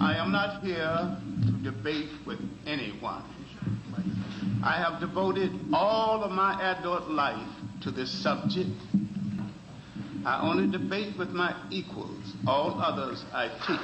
I am not here to debate with anyone. I have devoted all of my adult life to this subject. I only debate with my equals. All others I teach.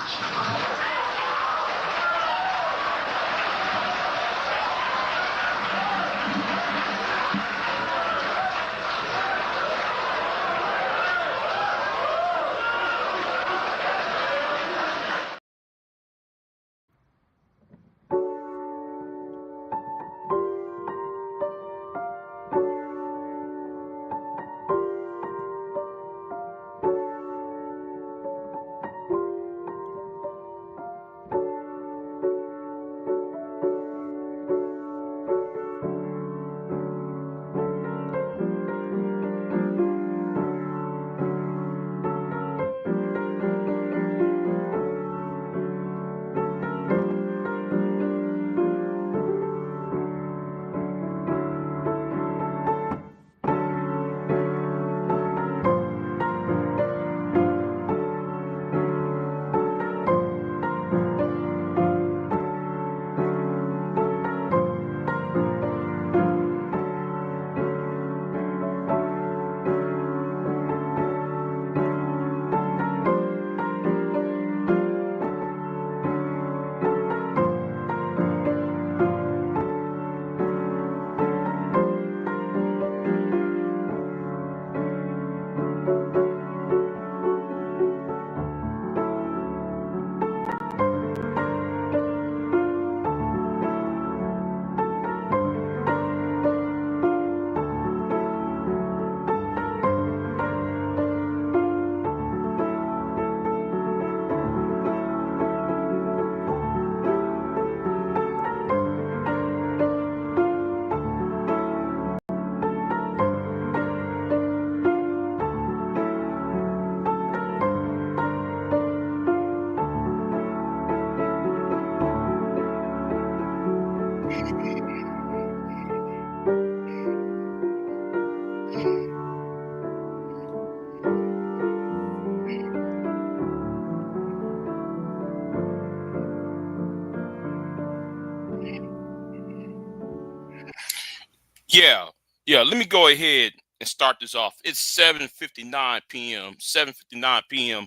Yeah, yeah. Let me go ahead and start this off. It's 7:59 p.m. 7:59 p.m.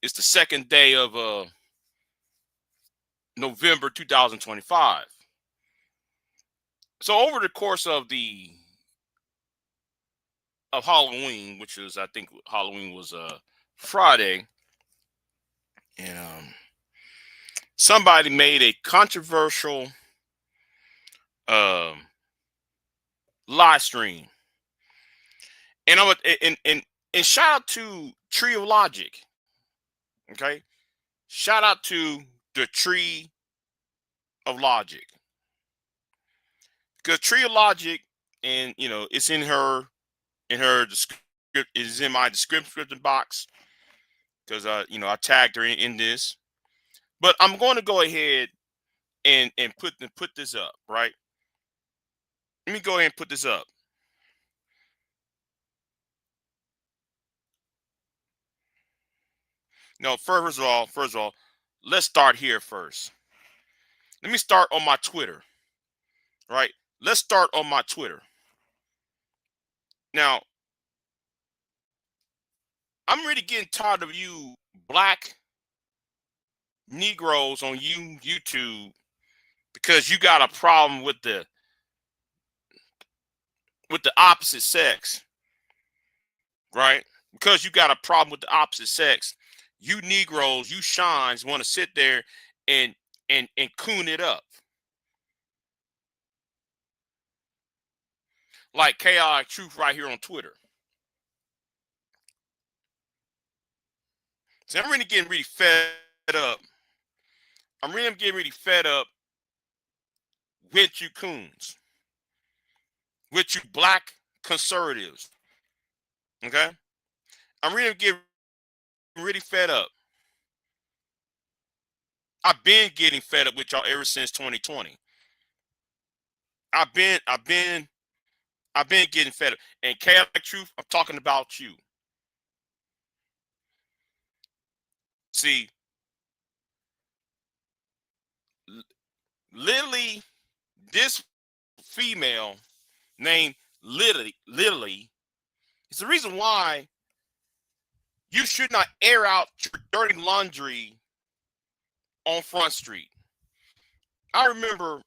It's the second day of November 2025. So over the course of Halloween, which is I think Halloween was Friday, and somebody made a controversial um live stream, and and shout out to Tree of Logic. Okay, shout out to the Tree of Logic, because Tree of Logic, and it's in her description, is in my description box, because I tagged her in this. But I'm going to go ahead and put this up, right. Let me go ahead and put this up. No, first of all, let's start here first. Let me start on my Twitter, right? Let's start on my Twitter. Now, I'm really getting tired of you black Negroes on YouTube, because you got a problem with the opposite sex, right? Because you got a problem with the opposite sex, you Negroes, you shines, want to sit there and and coon it up like chaotic truth right here on Twitter. So I'm really getting really fed up. I'm really getting really fed up with you coons, with you black conservatives. Okay, I'm really getting really fed up. I've been getting fed up with y'all ever since 2020. I've been I've been I've been getting fed up. And chaotic truth, I'm talking about you. See, Lilly, this female named Lilly, is the reason why you should not air out your dirty laundry on Front Street. I remember,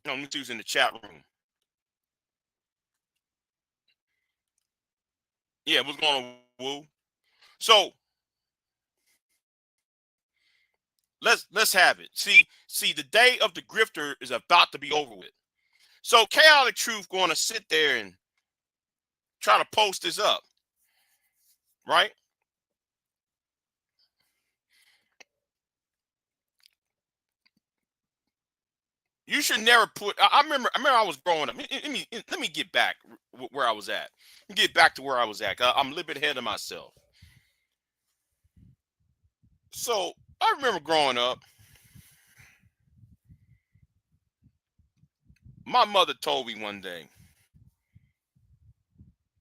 let me see who's in the chat room. Yeah, what's going on, Woo? So let's have it. See, the day of the grifter is about to be over with. So Chaotic Truth going to sit there and try to post this up, right? You should never put. I remember I was growing up. Let me get back where I was at. Get back to where I was at. I'm a little bit ahead of myself. So I remember growing up. My mother told me one day,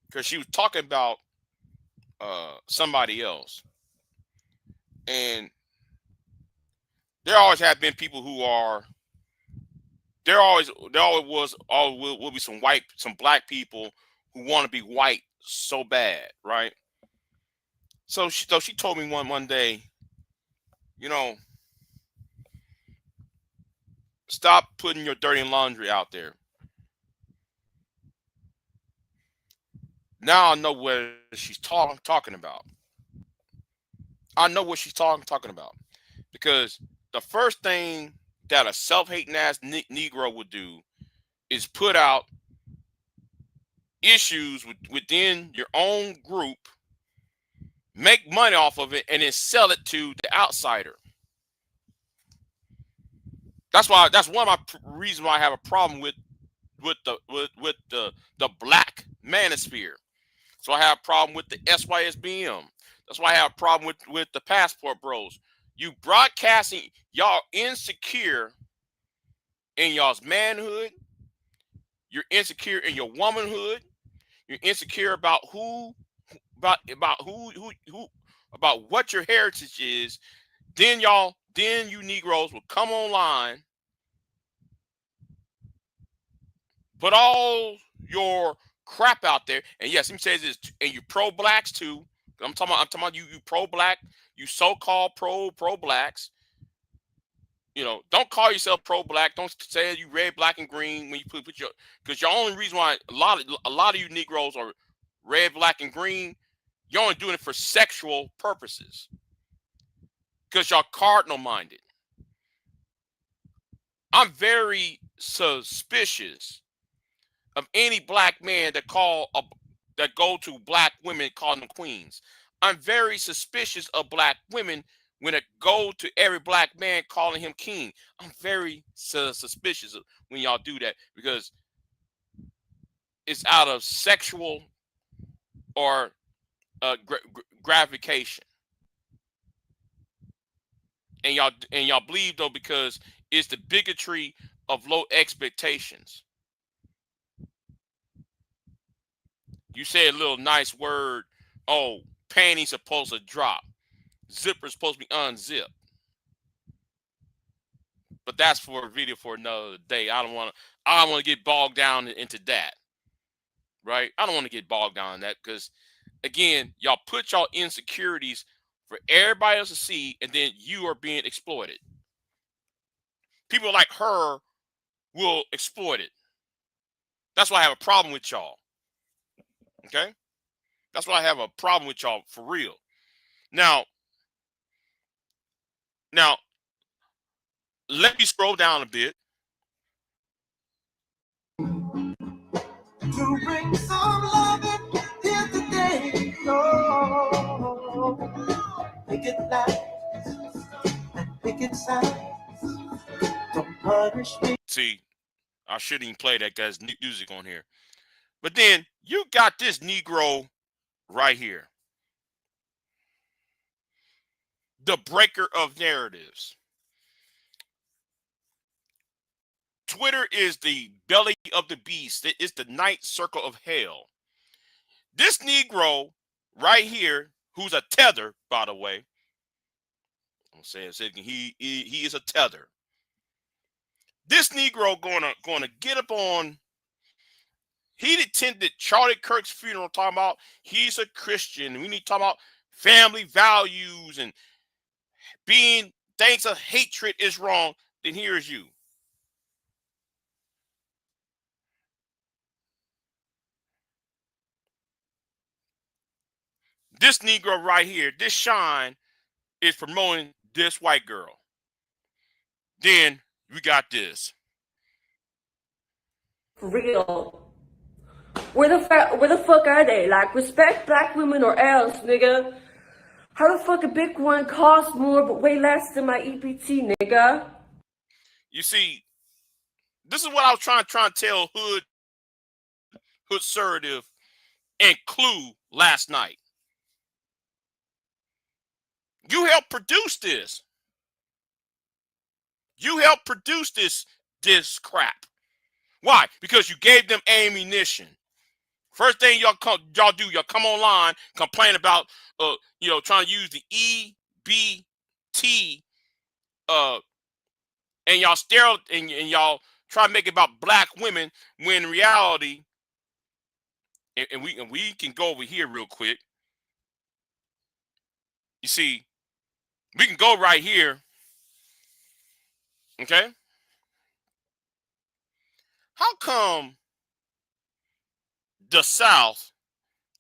because she was talking about somebody else, and there always have been people who are. There always will be some black people who want to be white so bad, right? So she told me one day, stop putting your dirty laundry out there. Now I know what she's talking about. I know what she's talking about, because the first thing that a self-hating ass Negro would do is put out issues within your own group, make money off of it, and then sell it to the outsider. That's one of my reasons why I have a problem with the black manosphere. So I have a problem with the SYSBM. That's why I have a problem with the passport bros. You broadcasting y'all insecure in y'all's manhood. You're insecure in your womanhood. You're insecure about about what your heritage is. Then you Negroes will come online, put all your crap out there, and yes, let me say this, and you pro blacks too. I'm talking about you pro black, you so-called pro blacks. Don't call yourself pro black. Don't say you red, black, and green when you put your, because your only reason why a lot of you Negroes are red, black, and green, you're only doing it for sexual purposes, because y'all cardinal minded. I'm very suspicious of any black man that go to black women calling them queens. I'm very suspicious of black women when it go to every black man calling him king. I'm very suspicious of when y'all do that, because it's out of sexual or gratification. And y'all believe though, because it's the bigotry of low expectations. You say a little nice word. Oh, panties supposed to drop. Zipper's supposed to be unzipped. But that's for a video for another day. I don't want to get bogged down into that. Right? I don't want to get bogged down in that, because again, y'all put y'all insecurities for everybody else to see, and then you are being exploited. People like her will exploit it. That's why I have a problem with y'all. Okay? That's why I have a problem with y'all, for real. Now, let me scroll down a bit. To bring some love in here today. Oh, make it last and make it sound. Don't punish me. See, I shouldn't even play that guy's music on here. But then you got this Negro right here, the breaker of narratives. Twitter is the belly of the beast. It's the night circle of hell. This Negro right here, who's a tether, by the way. I'm saying he is a tether. This Negro gonna get up on. He attended Charlie Kirk's funeral, talking about he's a Christian. We need to talk about family values and being things of hatred is wrong. Then here is you. This Negro right here, this Shine, is promoting this white girl. Then we got this. For real. Where the fuck are they? Like, respect black women or else, nigga. How the fuck a big one costs more but way less than my EPT, nigga? You see, this is what I was trying to tell Hood Surrative and Clue last night. You helped produce this. You helped produce this crap. Why? Because you gave them ammunition. First thing y'all do, y'all come online, complain about trying to use the EBT and y'all and y'all try to make it about black women when in reality, and we can go over here real quick. You see, we can go right here. Okay? How come the South,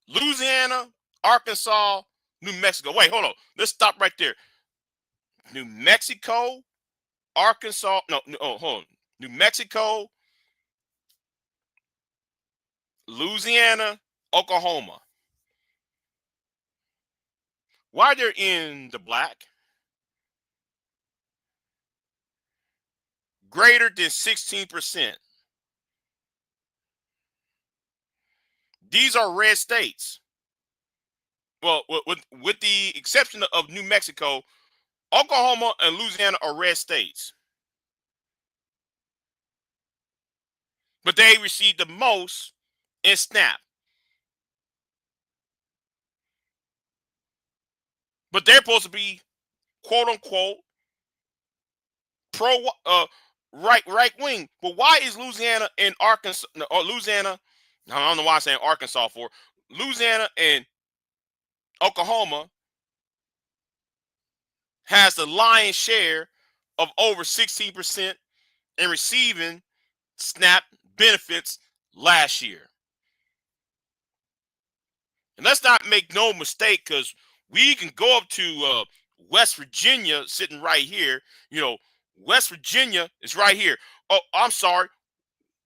Louisiana, Arkansas, New Mexico? Wait, hold on. Let's stop right there. New Mexico, Arkansas, hold on. New Mexico, Louisiana, Oklahoma. Why they're in the black? Greater than 16%. These are red states. Well, with the exception of New Mexico, Oklahoma and Louisiana are red states. But they received the most in SNAP. But they're supposed to be, quote unquote, pro right wing. But why is Louisiana and Arkansas, or Louisiana, I don't know why I'm saying Arkansas for, Louisiana and Oklahoma has the lion's share of over 16% in receiving SNAP benefits last year? And let's not make no mistake, because we can go up to West Virginia, sitting right here. West Virginia is right here. Oh, I'm sorry.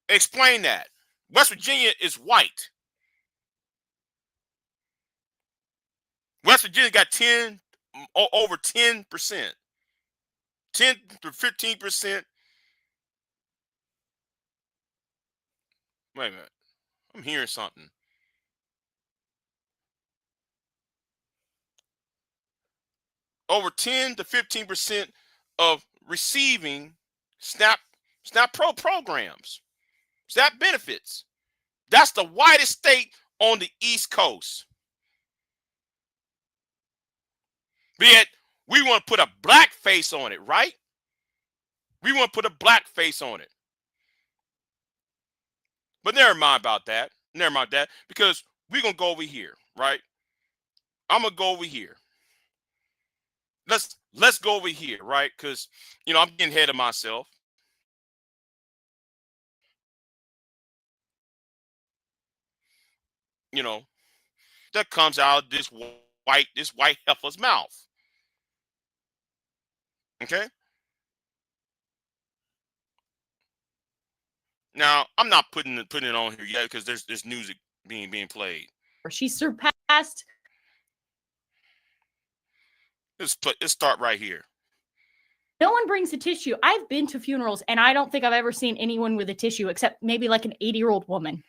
Explain that. West Virginia is white. West Virginia got over 10%. 10 to 15%. Wait a minute. I'm hearing something. Over 10 to 15% of receiving SNAP Pro programs, SNAP benefits. That's the whitest state on the East Coast. But yet, we want to put a black face on it, right? We want to put a black face on it. But never mind about that. Never mind that. Because we're going to go over here, right? I'm going to go over here. Let's go over here, right? Because, I'm getting ahead of myself. That comes out of this white heifer's mouth. Okay? Now, I'm not putting it on here yet because there's music being played. She surpassed. Let's start right here. No one brings a tissue. I've been to funerals, and I don't think I've ever seen anyone with a tissue except maybe like an 80-year-old woman.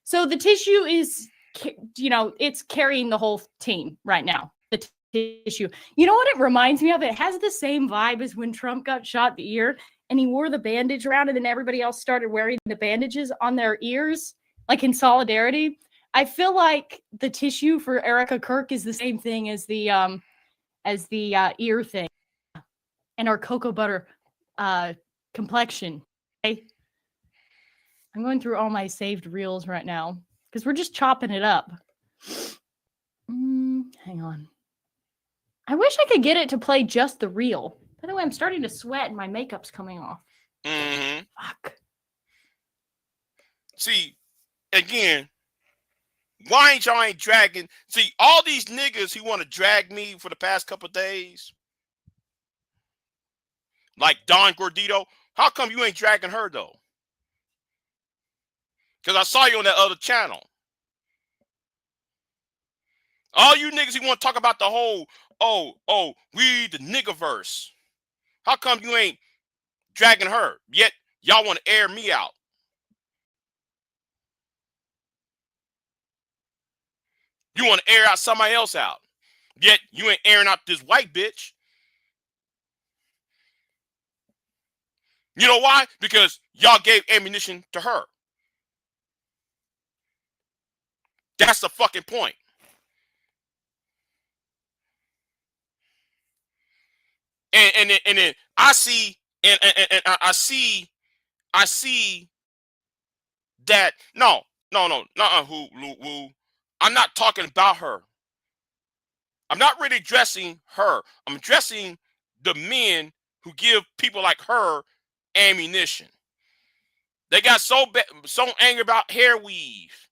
So the tissue is, it's carrying the whole team right now. The tissue. You know what it reminds me of? It has the same vibe as when Trump got shot in the ear and he wore the bandage around, and then everybody else started wearing the bandages on their ears, like in solidarity. I feel like the tissue for Erica Kirk is the same thing as the ear thing and our cocoa butter complexion. I'm going through all my saved reels right now because we're just chopping it up. Hang on. I wish I could get it to play just the reel. By the way, I'm starting to sweat and my makeup's coming off. Mm-hmm. Fuck. See, again, why ain't dragging? See, all these niggas who want to drag me for the past couple of days, like Don Gordito, how come you ain't dragging her though? Because I saw you on that other channel. All you niggas who want to talk about the whole, we the niggaverse. How come you ain't dragging her? Yet y'all want to air me out. You want to air out somebody else out. Yet you ain't airing out this white bitch. You know why? Because y'all gave ammunition to her. That's the fucking point. And then I see and I see that no, who I'm not talking about her. I'm not really addressing her. I'm addressing the men who give people like her ammunition. They got so angry about hair weave.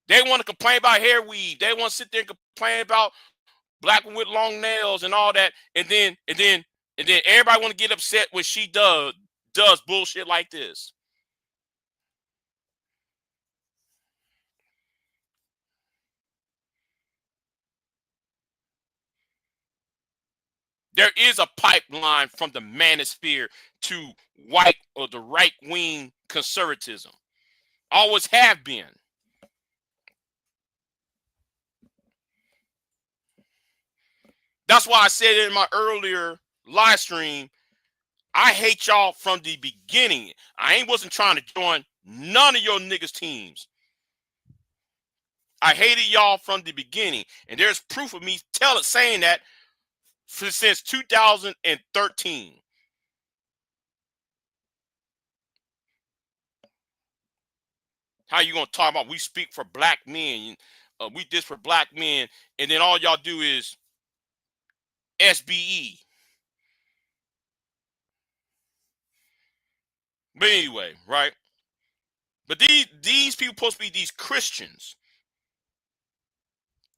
They want to complain about hair weave. They want to sit there and complain about black women with long nails and all that. And then everybody want to get upset when she does bullshit like this. There is a pipeline from the manosphere to white or the right-wing conservatism. Always have been. That's why I said in my earlier live stream, I hate y'all from the beginning. I wasn't trying to join none of your niggas teams. I hated y'all from the beginning. And there's proof of me saying that since 2013. How you gonna talk about we speak for black men, we this for black men, and then all y'all do is SBE. But anyway, right? But these people supposed to be these Christians.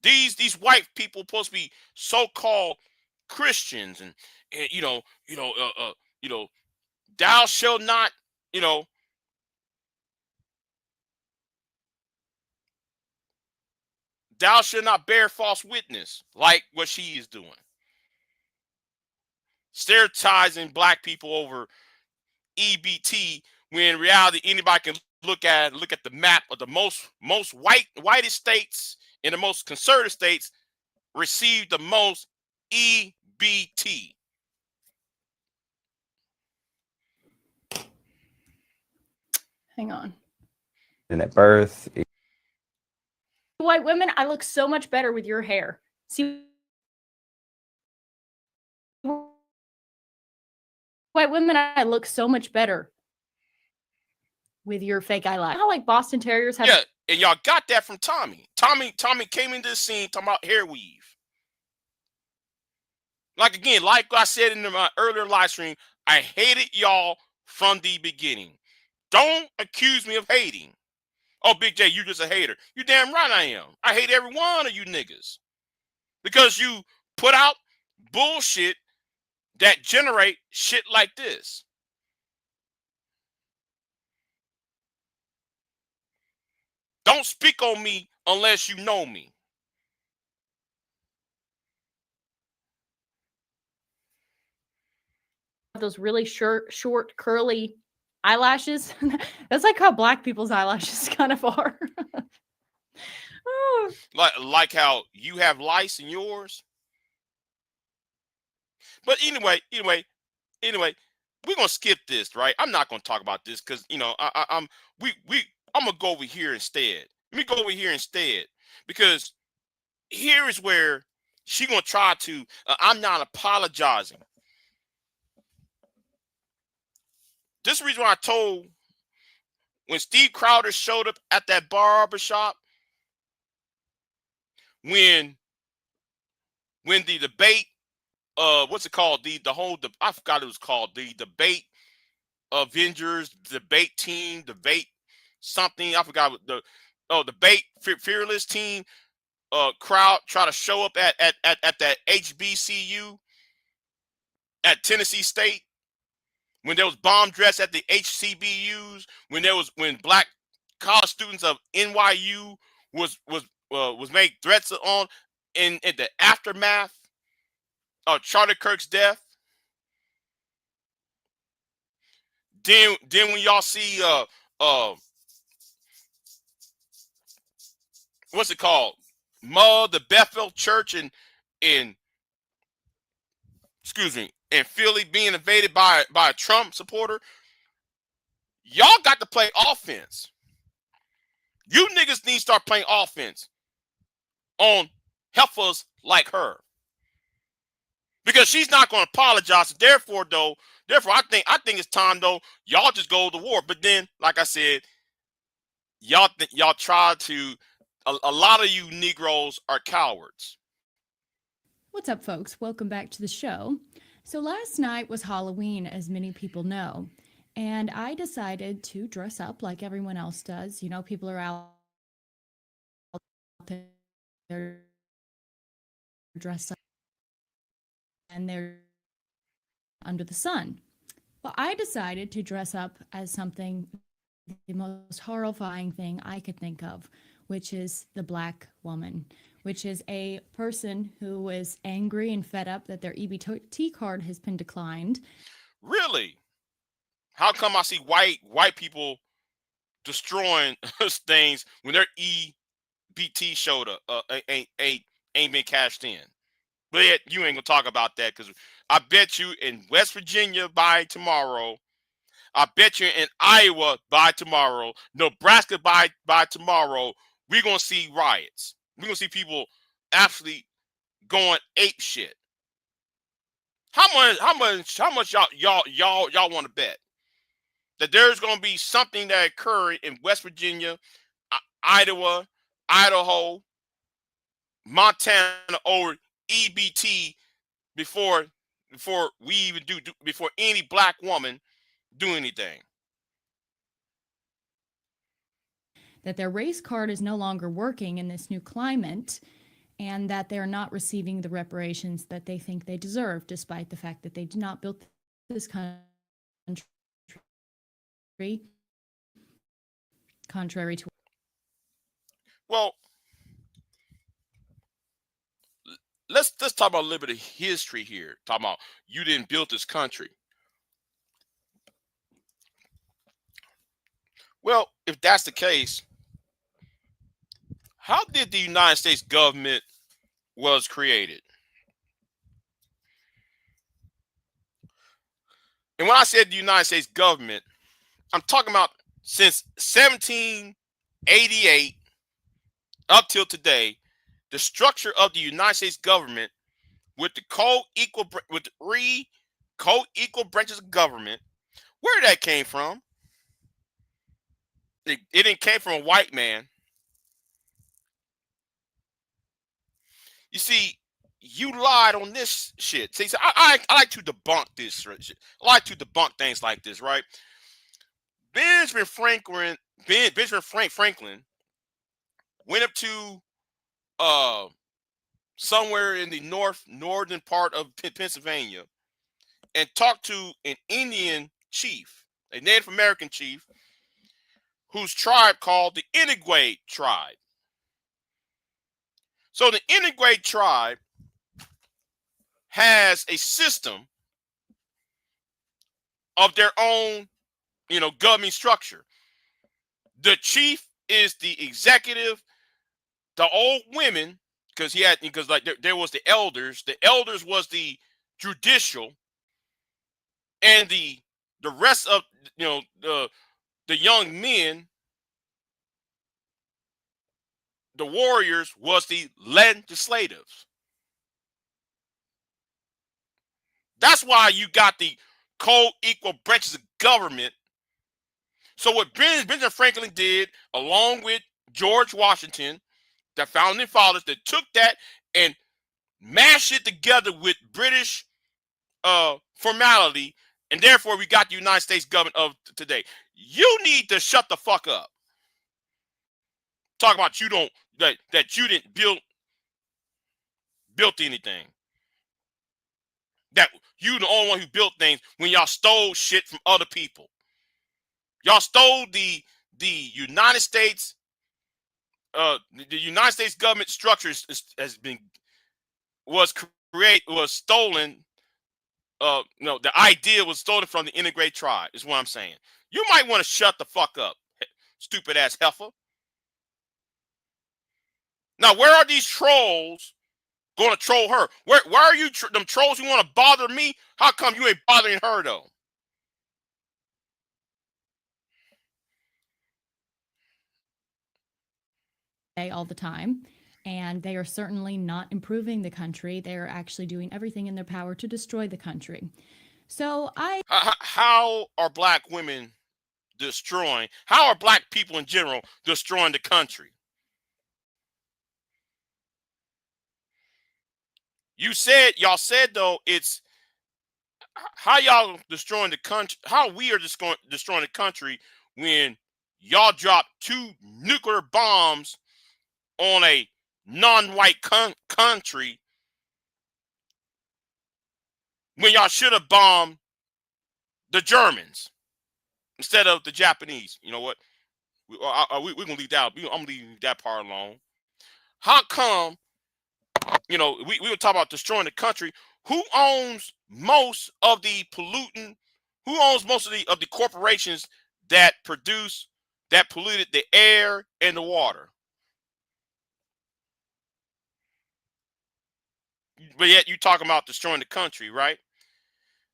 These white people supposed to be so-called Christians, and thou shalt not, thou shalt not bear false witness, like what she is doing. Stereotyping black people over EBT, when in reality anybody can look at the map of the most whitest states and the most conservative states receive the most EBT. Hang on. And at birth, White women, I look so much better with your hair. See, white women, I look so much better with your fake eyelash. How like Boston Terriers have. Yeah, and y'all got that from Tommy. Tommy came into the scene talking about hair weave. Like again, like I said in my earlier live stream, I hated y'all from the beginning. Don't accuse me of hating. Oh, Big J, you just a hater. You damn right I am. I hate every one of you niggas. Because you put out bullshit that generate shit like this. Don't speak on me unless you know me. Those really short, curly eyelashes. That's like how black people's eyelashes kind of are. Oh. Like how you have lice in yours. But anyway, we're gonna skip this, right? I'm not gonna talk about this because I'm gonna go over here instead. Let me go over here instead, because here is where she gonna try to. I'm not apologizing. This is the reason why I told when Steve Crowder showed up at that barber shop, when the debate, what's it called? I forgot it was called the debate Avengers, debate team, debate something. I forgot what debate fearless team crowd try to show up at that HBCU at Tennessee State, when there was bomb dress at the HCBUs, when black college students of NYU was made threats on in the aftermath of Charlie Kirk's death. Then when y'all see what's it called? The Bethel Church in Philly being invaded by a Trump supporter. Y'all got to play offense. You niggas need to start playing offense on heifers like her, because she's not going to apologize. Therefore, I think it's time though. Y'all just go to war. But then, like I said, y'all try to. A lot of you Negroes are cowards. What's up, folks? Welcome back to the show. So last night was Halloween, as many people know, and I decided to dress up like everyone else does. You know, people are out there dressed up and they're under the sun. Well, I decided to dress up as something, the most horrifying thing I could think of, which is the black woman, which is a person who is angry and fed up that their EBT card has been declined. Really? How come I see white people destroying things when their EBT showed up ain't been cashed in? But yet you ain't gonna talk about that, because I bet you in West Virginia by tomorrow, I bet you in Iowa by tomorrow, Nebraska by tomorrow, we're gonna see riots. We're gonna see people actually going ape shit. How much y'all want to bet that there's gonna be something that occurred in West Virginia, Iowa, Idaho, Montana over EBT before we even before any black woman do anything? That their race card is no longer working in this new climate, and that they're not receiving the reparations that they think they deserve, despite the fact that they did not build this country contrary to. Well, let's talk about a little bit of history here. Talking about you didn't build this country. Well, if that's the case, how did the United States government was created? And when I said the United States government, I'm talking about since 1788 up till today, the structure of the United States government with the three co-equal branches of government, where that came from? It didn't came from a white man. You see, you lied on this shit. See, so I like to debunk this shit. I like to debunk things like this, right? Benjamin Franklin went up to somewhere in the northern part of Pennsylvania and talked to an Indian chief, a Native American chief, whose tribe called the Inuit tribe. So the Inuit tribe has a system of their own, government structure. The chief is the executive. The old women, because there was the elders. The elders was the judicial, and the rest of the young men, the warriors, was the legislatives. That's why you got the co-equal branches of government. So what Benjamin Franklin did, along with George Washington, the founding fathers, that took that and mashed it together with British formality, and therefore we got the United States government of today. You need to shut the fuck up. Talk about you don't that you didn't build anything. That you the only one who built things when y'all stole shit from other people. Y'all stole the United States. The United States government structure was stolen. No, the idea was stolen from the integrated tribe. Is what I'm saying. You might want to shut the fuck up, stupid ass heifer. Now, where are these trolls going to troll her? Where are you, them trolls who want to bother me? How come you ain't bothering her though? All the time, and they are certainly not improving the country. They are actually doing everything in their power to destroy the country. So how are black women destroying? How are black people in general destroying the country? Y'all said though, it's how y'all destroying the country. How we are just destroying the country when y'all dropped 2 nuclear bombs on a non-white country when y'all should have bombed the Germans instead of the Japanese. You know what? We're gonna leave that. I'm leaving that part alone. How come? You know, we were talking about destroying the country. Who owns most of the pollutant? Who owns most of the corporations that polluted the air and the water? But yet you talking about destroying the country, right?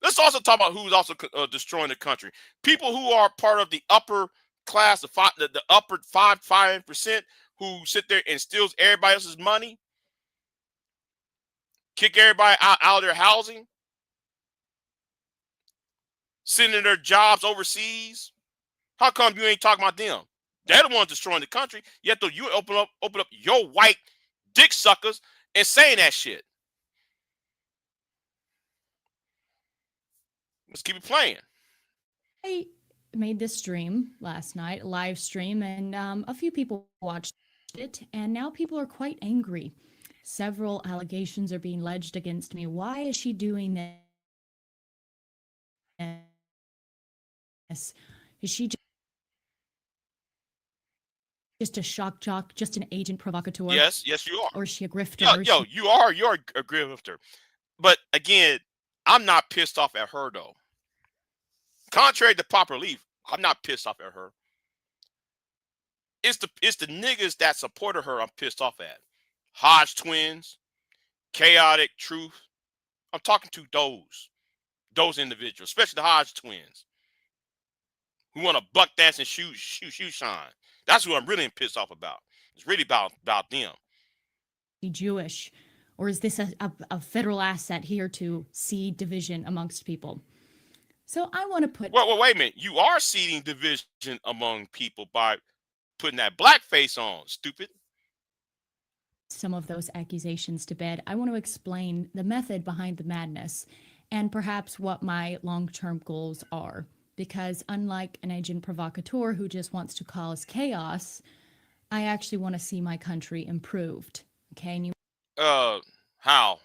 Let's also talk about who's also destroying the country. People who are part of the upper class, the upper 5% who sit there and steals everybody else's money, kick everybody out of their housing, sending their jobs overseas. How come you ain't talking about them? They're the ones destroying the country. Yet though you open up your white dick suckers and saying that shit. Let's keep it playing. I made this stream last night, a live stream, and a few people watched it, and now people are quite angry. Several allegations are being alleged against me. Why is she doing this? Is she just a shock jock, just an agent provocateur? Yes, you are. Or is she a grifter? You're a grifter. But again, I'm not pissed off at her though. Contrary to popular belief, I'm not pissed off at her. It's the niggas that supported her I'm pissed off at. Hodge twins, chaotic truth. I'm talking to those individuals, especially the Hodge twins, who want to buck dance and shoe shine. That's who I'm really pissed off about. It's really about them. Jewish, or is this a federal asset here to seed division amongst people? So I want to put. Well, wait a minute. You are seeding division among people by putting that blackface on, stupid. Some of those accusations to bed. I want to explain the method behind the madness and perhaps what my long-term goals are. Because unlike an agent provocateur who just wants to cause chaos, I actually want to see my country improved. Okay, and how?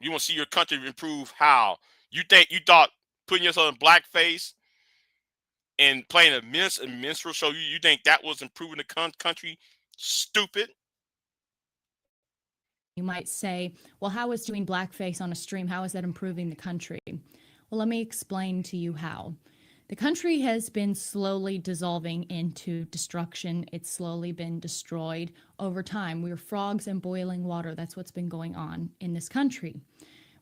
You want to see your country improve? How? You thought putting yourself in blackface and playing a minstrel show, you think that was improving the country? Stupid. You might say, well, how is doing blackface on a stream? How is that improving the country? Well, let me explain to you how. The country has been slowly dissolving into destruction. It's slowly been destroyed over time. We're frogs in boiling water. That's what's been going on in this country.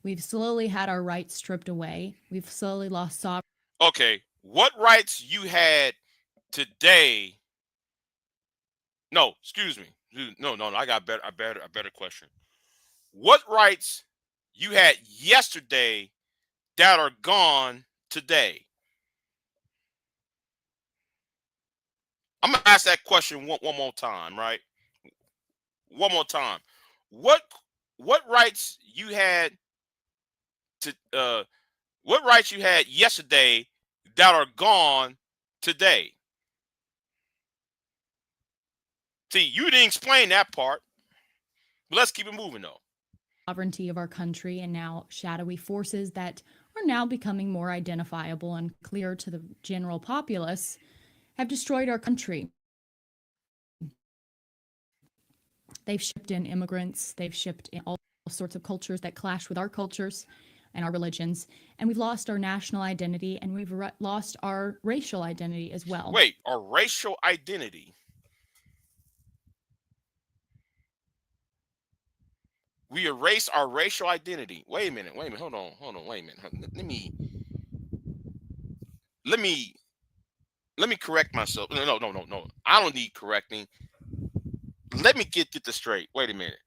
We've slowly had our rights stripped away. We've slowly lost sovereignty. Okay, what rights you had today? No, excuse me. No. I got a better question. What rights you had yesterday that are gone today? I'm gonna ask that question one more time, right? One more time. What what rights you had to what rights you had yesterday that are gone today? See, you didn't explain that part. But let's keep it moving though. Sovereignty of our country, and now shadowy forces that are now becoming more identifiable and clear to the general populace have destroyed our country. They've shipped in immigrants, they've shipped in all sorts of cultures that clash with our cultures and our religions, and we've lost our national identity, and we've lost our racial identity as well. Wait, our racial identity. We erase our racial identity. Wait a minute, hold on, wait a minute. Let me correct myself. No. I don't need correcting. Let me get this straight. Wait a minute.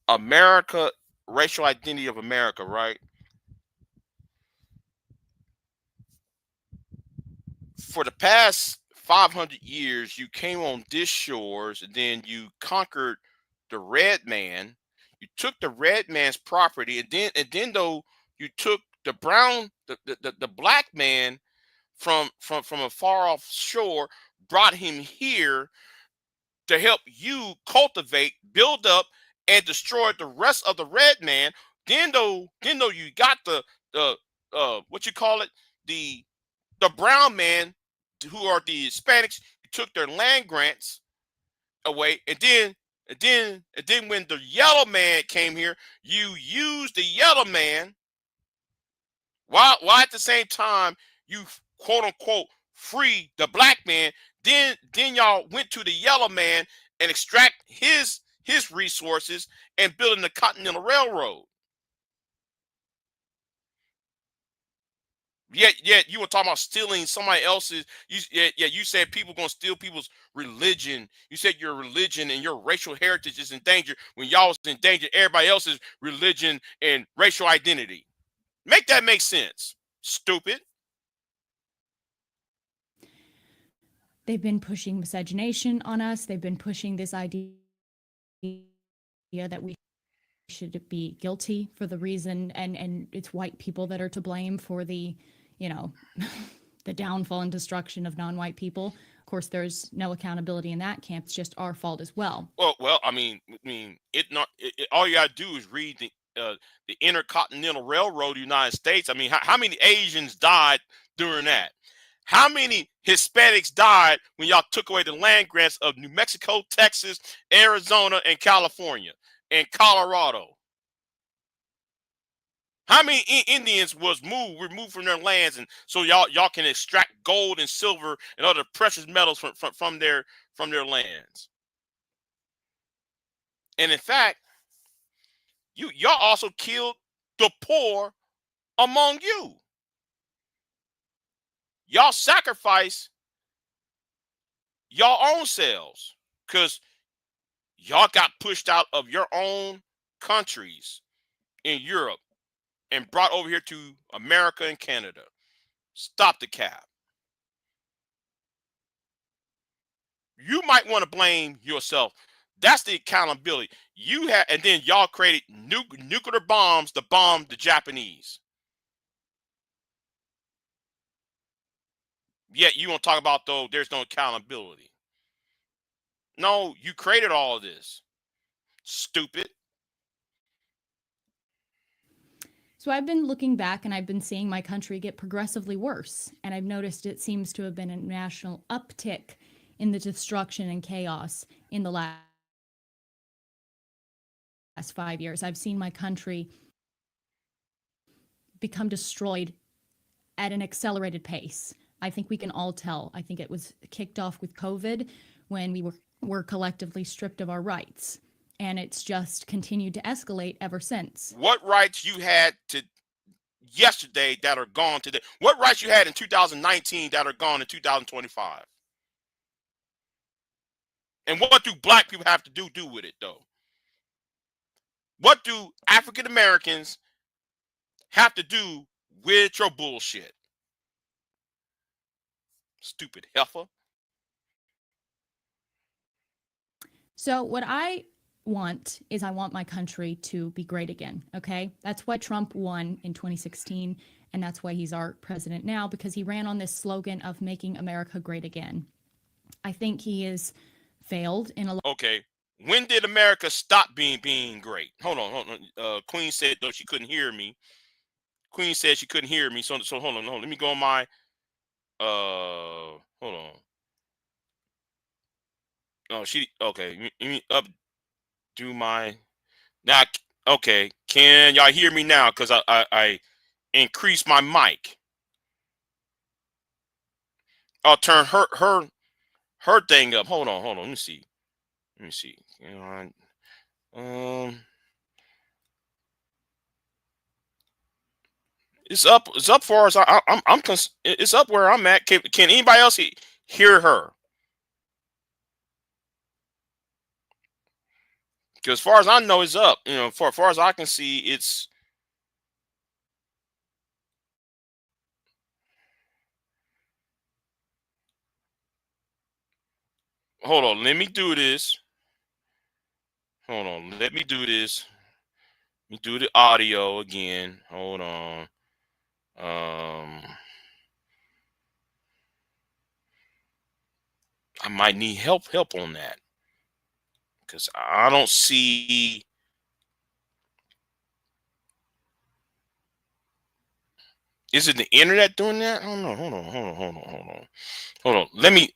America, racial identity of America, right? For the past 500 years, you came on this shores, and then you conquered the red man. You took the red man's property, and then though you took the brown, the black man from a far off shore, brought him here to help you cultivate, build up, and destroy the rest of the red man. Then though you got the what you call it, the brown man, who are the Hispanics, you took their land grants away, and then when the yellow man came here, you used the yellow man, while at the same time you quote unquote free the black man. Then y'all went to the yellow man and extract his resources and building the Continental Railroad. Yet you were talking about stealing somebody else's. You said people gonna steal people's religion. You said your religion and your racial heritage is in danger when y'all was in danger everybody else's religion and racial identity. Make that make sense, stupid. They've been pushing miscegenation on us. They've been pushing this idea that we should be guilty for the reason, and it's white people that are to blame for the, the downfall and destruction of non-white people. Of course, there's no accountability in that camp. It's just our fault as well. Well, I mean, all you gotta do is read the Intercontinental Railroad of the United States. I mean, how many Asians died during that? How many Hispanics died when y'all took away the land grants of New Mexico, Texas, Arizona, and California, and Colorado? How many Indians was removed from their lands, and so y'all can extract gold and silver and other precious metals from their lands? And in fact, y'all also killed the poor among you. Y'all sacrifice your own selves because y'all got pushed out of your own countries in Europe and brought over here to America and Canada. Stop the cap. You might want to blame yourself. That's the accountability you had. And then y'all created nuclear bombs to bomb the Japanese. Yet you want to talk about, though, there's no accountability. No, you created all of this. Stupid. So I've been looking back, and I've been seeing my country get progressively worse. And I've noticed it seems to have been a national uptick in the destruction and chaos in the last 5 years. I've seen my country become destroyed at an accelerated pace. I think we can all tell. I think it was kicked off with COVID when we were collectively stripped of our rights. And it's just continued to escalate ever since. What rights you had to yesterday that are gone today? What rights you had in 2019 that are gone in 2025? And what do black people have to do with it, though? What do African Americans have to do with your bullshit. Stupid heifer. So what I want is I want my country to be great again. Okay. That's why Trump won in 2016. And that's why he's our president now, because he ran on this slogan of making America great again. I think he has failed in a lot. Okay. When did America stop being great? Hold on. Queen said though she couldn't hear me. Queen said she couldn't hear me. So hold on. Let me go on my hold on. Oh, she okay. Let me do my now. Okay, can y'all hear me now? Because I increased my mic. I'll turn her thing up. Hold on. Let me see. It's up. It's up far as it's up where I'm at. Can anybody else hear her? Because as far as I know, it's up. You know, far as I can see, it's. Hold on. Let me do this. Hold on. Let me do this. Let me do the audio again. Hold on. I might need help on that. Because I don't see. Is it the internet doing that? I don't know. Hold on. Let me.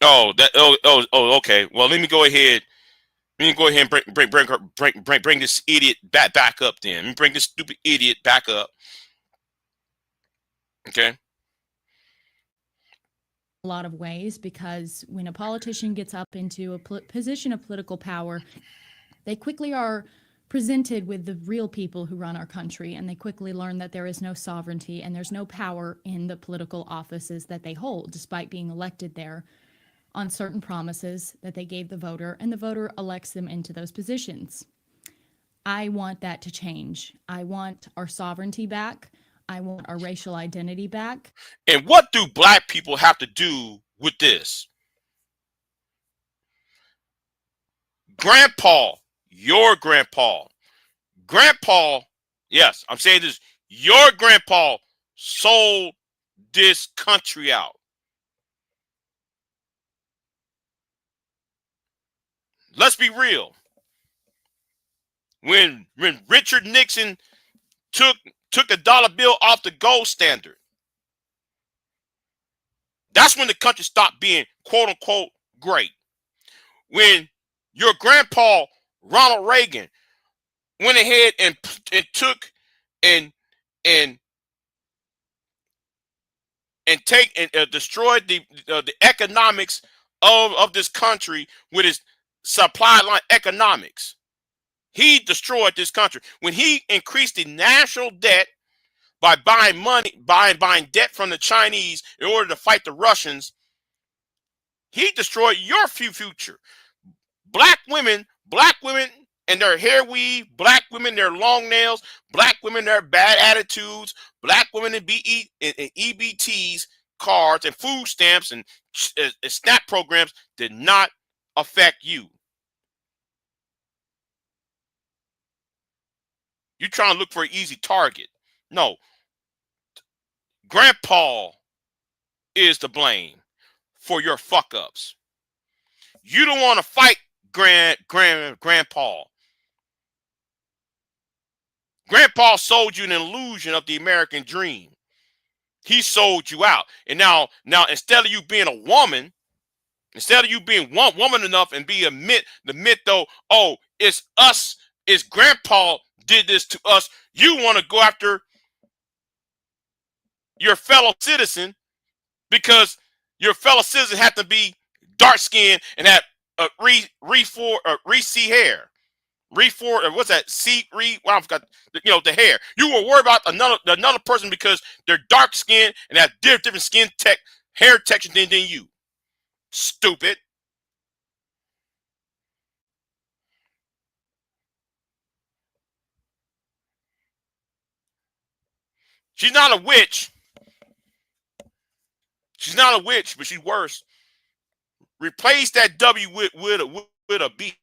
Okay. Well, let me go ahead. And bring this idiot back up. Then let me bring this stupid idiot back up. Okay. A lot of ways, because when a politician gets up into a position of political power, they quickly are presented with the real people who run our country, and they quickly learn that there is no sovereignty and there's no power in the political offices that they hold, despite being elected there on certain promises that they gave the voter, and the voter elects them into those positions. I want that to change. I want our sovereignty back. I want our racial identity back. And what do black people have to do with this? Grandpa, your grandpa, yes, I'm saying this, your grandpa sold this country out. Let's be real. When Richard Nixon took the dollar bill off the gold standard, that's when the country stopped being quote unquote great. When your grandpa Ronald Reagan went ahead and took and destroyed the economics of this country with his supply line economics. He destroyed this country when he increased the national debt by buying debt from the Chinese in order to fight the Russians. He destroyed your future. Black women and their hair weave, black women, their long nails, black women, their bad attitudes, black women and EBTs, cards and food stamps and SNAP programs did not affect you. You're trying to look for an easy target. No. Grandpa is to blame for your fuck ups. You don't want to fight grandpa. Grandpa sold you an illusion of the American dream. He sold you out. And now instead of you being a woman, instead of you being woman enough and be the myth though, oh, it's us, it's grandpa did this to us. You want to go after your fellow citizen because your fellow citizen had to be dark skinned and have re-see hair. What's that? Well, I forgot. The hair. You were worried about another person because they're dark skinned and have different skin hair texture than you. Stupid. She's not a witch. She's not a witch, but she's worse. Replace that W with a B.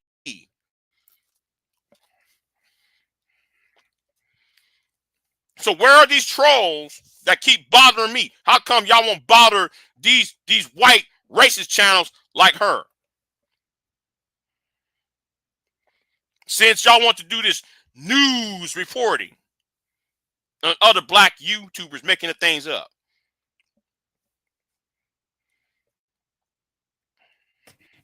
So where are these trolls that keep bothering me? How come y'all won't bother these white racist channels like her? Since y'all want to do this news reporting on other black YouTubers making the things up.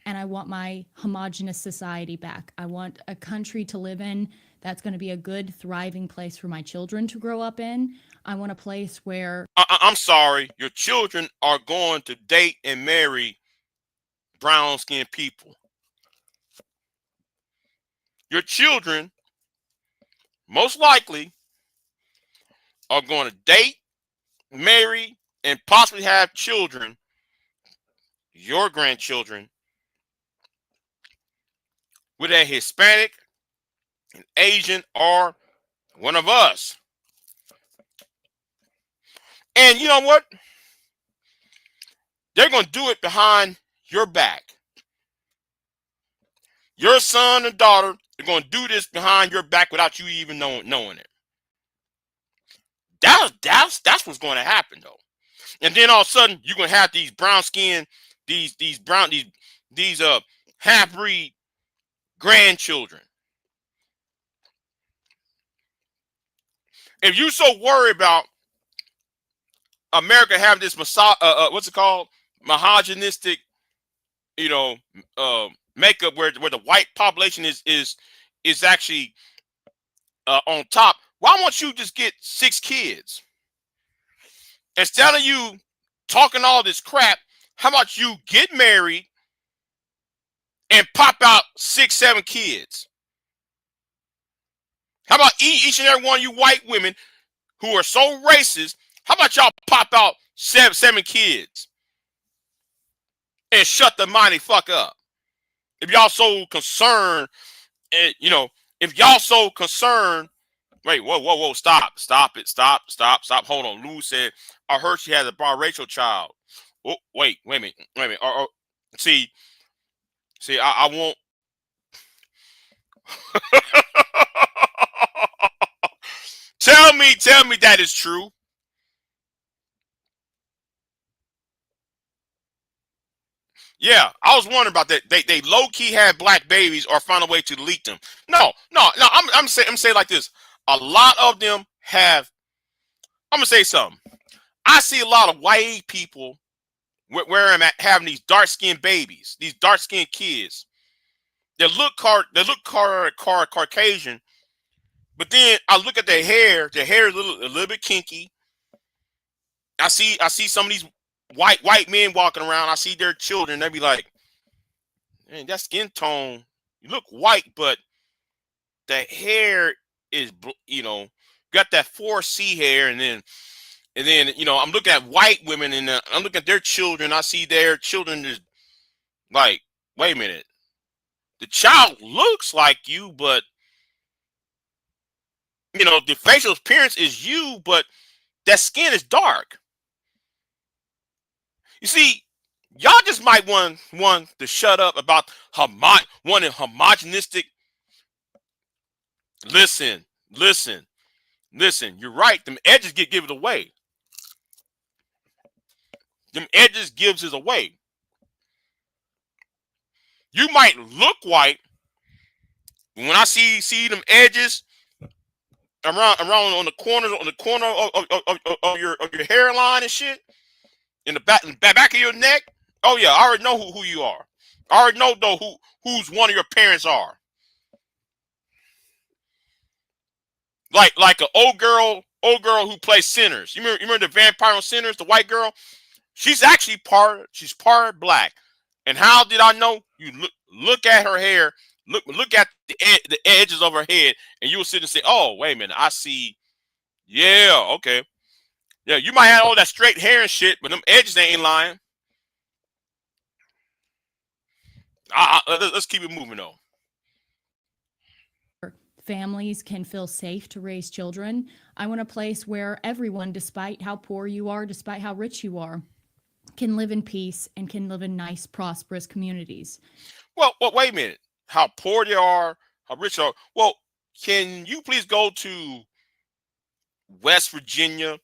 And I want my homogenous society back. I want a country to live in that's going to be a good, thriving place for my children to grow up in. I want a place where... I'm sorry, your children are going to date and marry brown-skinned people. Your children, most likely, are going to date, marry, and possibly have children, your grandchildren, with a Hispanic, an Asian, or one of us. And you know what? They're going to do it behind your back. Your son and daughter are going to do this behind your back without you even knowing it. That's what's going to happen, though. And then all of a sudden, you're going to have these brown skin, these half-breed grandchildren. If you so worry about America having this what's it called, misogynistic, makeup where the white population is actually on top, why don't you just get 6 kids instead of you talking all this crap? How about you get married and pop out 6, 7 kids? How about each and every one of you white women who are so racist? How about y'all pop out 7 kids and shut the mighty fuck up? If y'all so concerned, if y'all so concerned, wait, whoa, stop it, hold on. Lou said, I heard she has a biracial child. Oh, wait a minute. See, I won't. Tell me that is true. Yeah, I was wondering about that. They low key had black babies or found a way to leak them. No. I'm saying like this. A lot of them have. I'm gonna say something. I see a lot of white people where I'm at having these dark skinned babies, these dark skinned kids. They look Caucasian, but then I look at their hair. Their hair is a little bit kinky. I see some of these white men walking around. I see their children. They be like, man, that skin tone, you look white, but the hair is, got that 4C hair. And then, I'm looking at white women and I'm looking at their children. I see their children is like, wait a minute. The child looks like you, but, the facial appearance is you, but that skin is dark. You see, y'all just might want to shut up about wanting homogenistic. Listen. You're right. Them edges give it away. Them edges gives it away. You might look white, but when I see them edges around on the corner of your hairline and shit, in the back of your neck. Oh yeah, I already know who you are. I already know though who's one of your parents are. Like an old girl who plays Sinners. You remember the vampire on Sinners, the white girl? She's actually part black. And how did I know? You look at her hair, look at the edges of her head, and you'll sit and say, oh, wait a minute, I see. Yeah, okay. Yeah, you might have all that straight hair and shit, but them edges ain't lying. Let's keep it moving though. families can feel safe to raise children. I want a place where everyone, despite how poor you are, despite how rich you are, can live in peace and can live in nice, prosperous communities. Well, wait a minute. How poor they are, how rich they are. Well, can you please go to West Virginia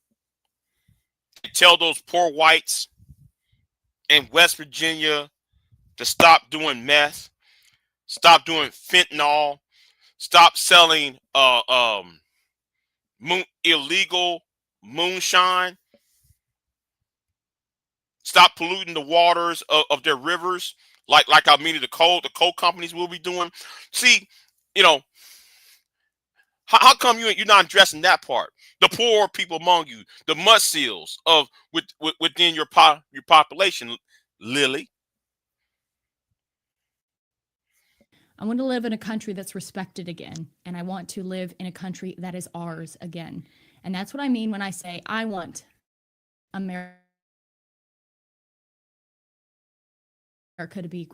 and tell those poor whites in West Virginia to stop doing meth, stop doing fentanyl, stop selling illegal moonshine, stop polluting the waters of their rivers, like I mean the coal companies will be doing. See, you know, how come you're not addressing that part? The poor people among you, the mud seals within your population, Lilly. I want to live in a country that's respected again, and I want to live in a country that is ours again. And that's what I mean when I say I want America to be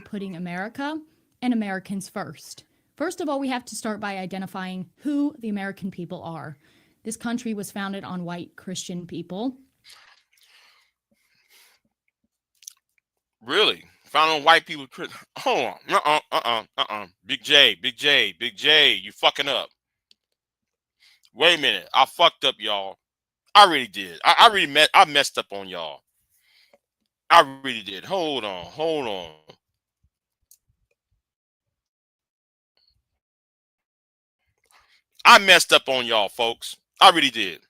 putting America and Americans first. First of all, we have to start by identifying who the American people are. This country was founded on white Christian people. Really? Found on white people. Hold on. Big J, you fucking up. Wait a minute. I fucked up, y'all. I really did. I messed up on y'all. I really did. Hold on. I messed up on y'all, folks. I really did.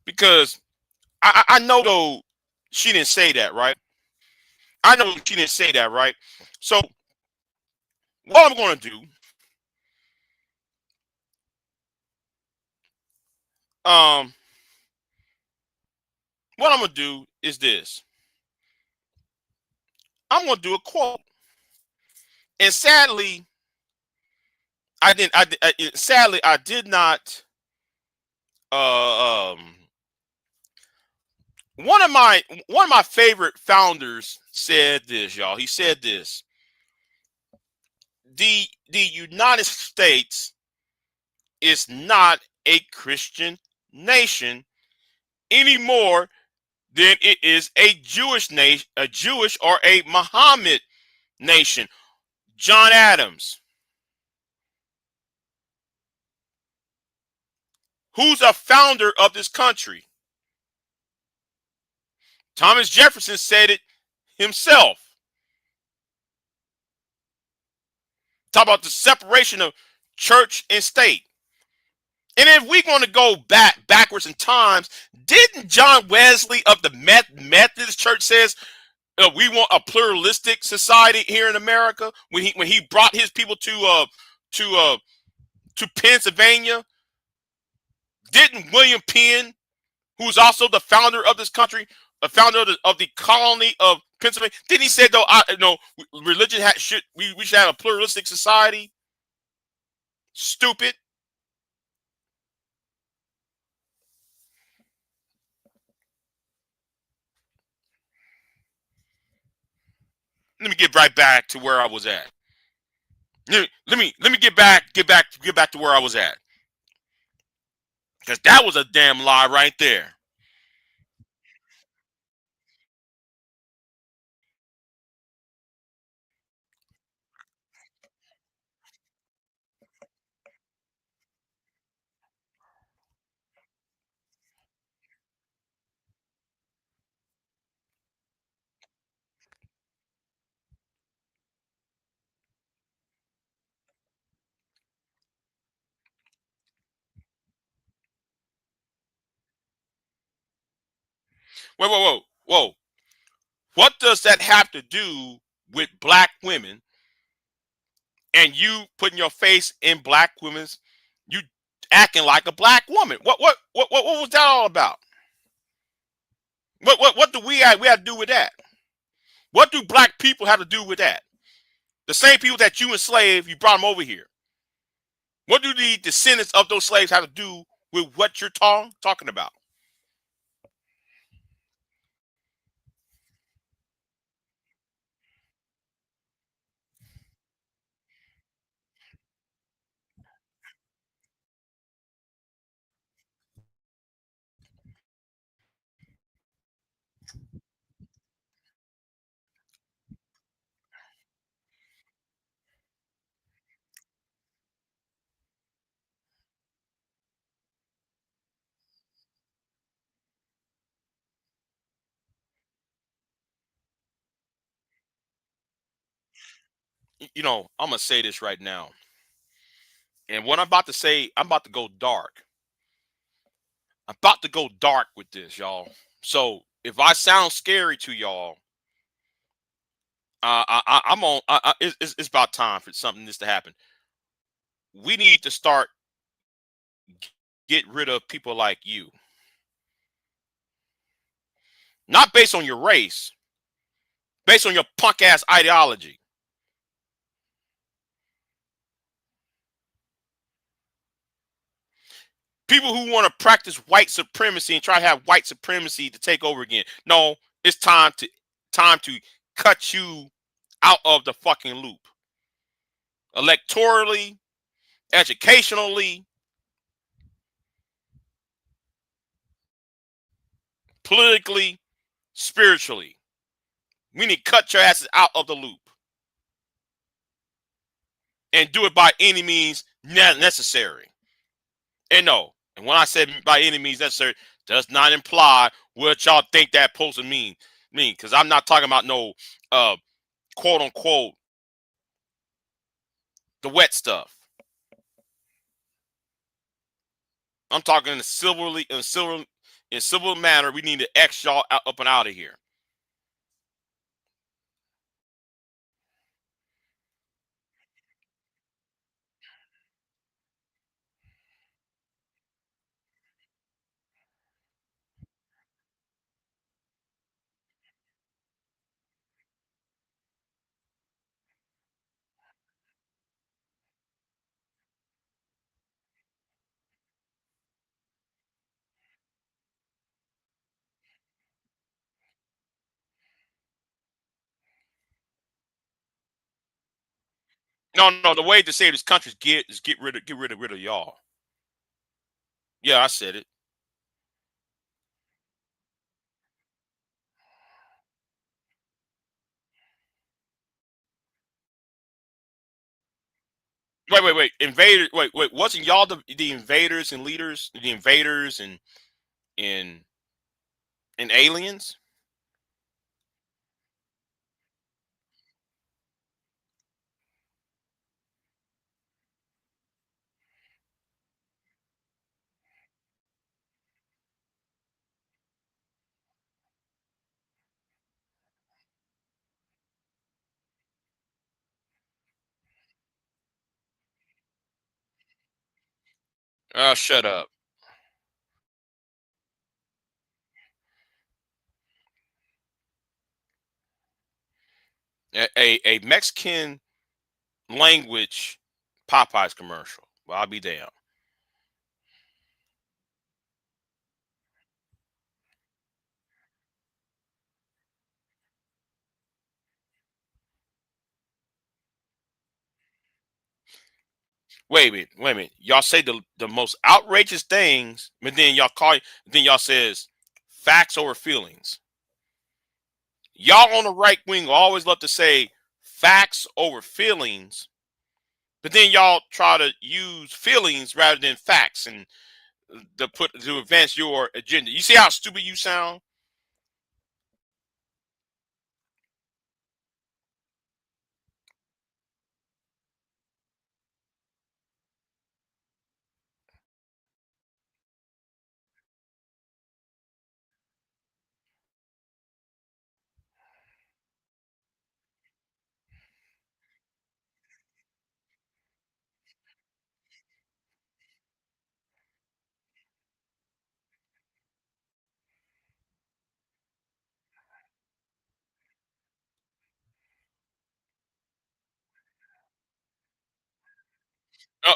Because I know though she didn't say that, right? I know she didn't say that, right? So what I'm gonna do, um, what I'm gonna do is this. I'm gonna do a quote. And sadly, I did not um one of my favorite founders said this, y'all. He said this. The United States is not a Christian nation any more than it is a Jewish nation, a Jewish or a Muhammad nation. John Adams, who's a founder of this country. Thomas Jefferson said it himself. Talk about the separation of church and state. And if we're going to go backwards in times, didn't John Wesley of the Methodist Church says we want a pluralistic society here in America when he brought his people to Pennsylvania? Didn't William Penn, who's also the founder of this country, a founder of the colony of Pennsylvania, didn't he say though religion we should have a pluralistic society? Stupid. Let me get right back to where I was at. Let me get back to where I was at. Because that was a damn lie right there. Whoa. What does that have to do with black women and you putting your face in black women's, you acting like a black woman? What was that all about? What do we have to do with that? What do black people have to do with that? The same people that you enslaved, you brought them over here. What do the descendants of those slaves have to do with what you're talking about? you know, I'm gonna say this right now, and what I'm about to say, I'm about to go dark. I'm about to go dark with this, y'all. So if I sound scary to y'all, I'm on. It's about time for something this to happen. We need to start get rid of people like you, not based on your race, based on your punk ass ideology. People who want to practice white supremacy and try to have white supremacy to take over again. No, it's time to cut you out of the fucking loop. Electorally, educationally, politically, spiritually. We need to cut your asses out of the loop. And do it by any means necessary. And no, and when I said by any means necessary, does not imply what y'all think that supposed to mean. Because I'm not talking about no quote unquote the wet stuff. I'm talking in a civil manner. We need to X y'all up and out of here. No. The way to save this country is get rid of y'all. Yeah, I said it. Wait. Invaders. Wait. Wasn't y'all the invaders and leaders? The invaders and aliens? Shut up. A Mexican language Popeyes commercial. Well, I'll be damned. Wait a minute. Y'all say the most outrageous things, but then y'all says facts over feelings. Y'all on the right wing always love to say facts over feelings, but then y'all try to use feelings rather than facts and to advance your agenda. You see how stupid you sound?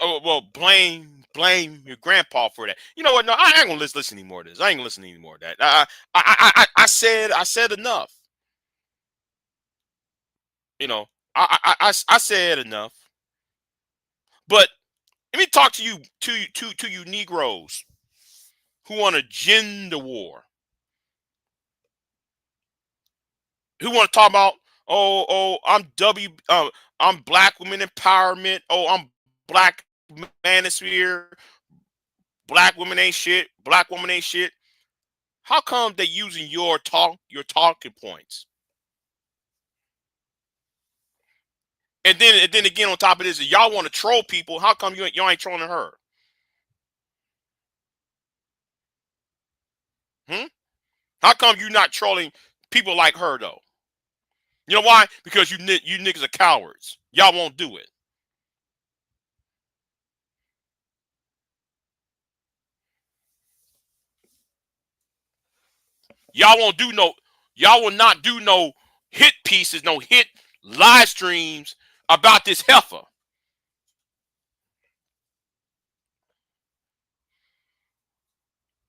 Well, blame your grandpa for that. You know what? No, I ain't gonna listen anymore to this. I ain't gonna listen anymore to that. I said enough. You know, I said enough. But let me talk to you to you Negroes who want to gender war, who want to talk about I'm black women empowerment. Oh, I'm black manosphere. Black women ain't shit. Black woman ain't shit. How come they using your talking points? And then again, on top of this, if y'all want to troll people, how come y'all ain't trolling her? How come you not trolling people like her though? You know why? Because you niggas are cowards. Y'all won't do it. Y'all won't do no. Y'all will not do no hit pieces, no hit live streams about this heifer.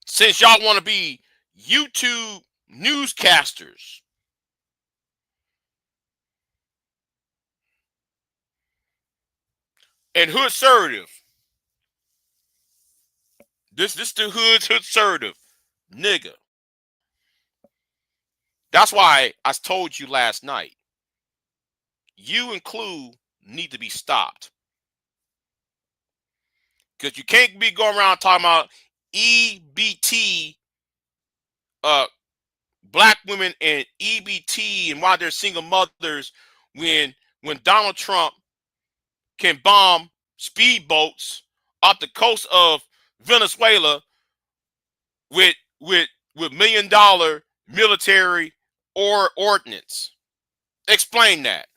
Since y'all want to be YouTube newscasters. And hood assertive. This the hood's hood assertive. Nigga. That's why I told you last night. You and Clue need to be stopped. Because you can't be going around talking about EBT, black women and EBT and why they're single mothers when Donald Trump can bomb speedboats off the coast of Venezuela with $1 million military or ordnance. Explain that.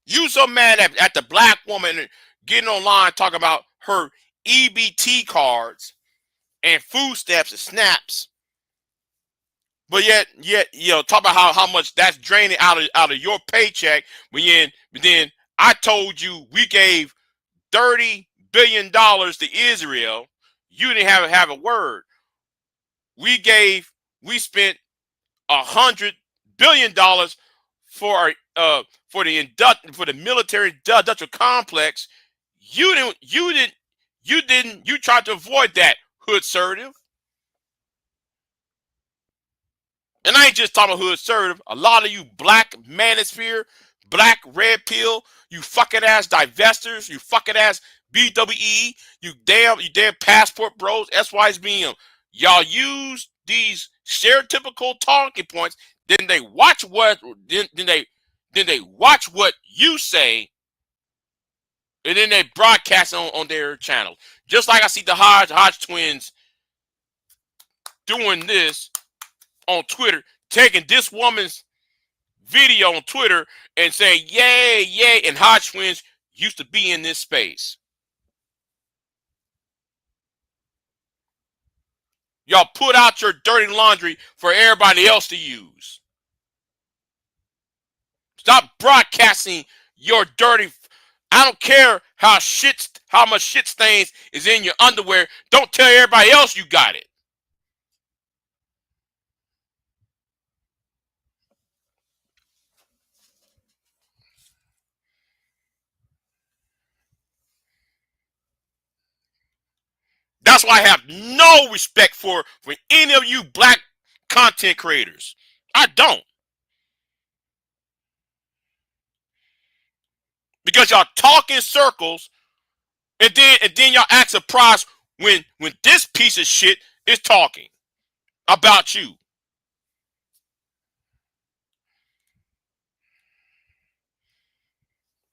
You so mad at the black woman getting online talking about her EBT cards and food stamps and snaps, but yet you know talk about how much that's draining out of your paycheck. But then I told you we gave $30 billion to Israel. You didn't have a word. We spent $100 billion for the military industrial complex. You tried to avoid that, hood assertive. And I ain't just talking about hood assertive. A lot of you black manosphere, black red pill, you fucking ass divestors, you fucking ass BWE, you damn passport bros, SYSBM. Y'all use these stereotypical talking points, then they watch what they watch what you say, and then they broadcast on their channel. Just like I see the Hodge twins doing this on Twitter, taking this woman's video on Twitter and saying, yay, yay, and Hodge twins used to be in this space. Y'all put out your dirty laundry for everybody else to use. Stop broadcasting your dirty. I don't care how much shit stains is in your underwear. Don't tell everybody else you got it. That's why I have no respect for any of you black content creators. I don't. Because y'all talk in circles and then y'all act surprised when this piece of shit is talking about you.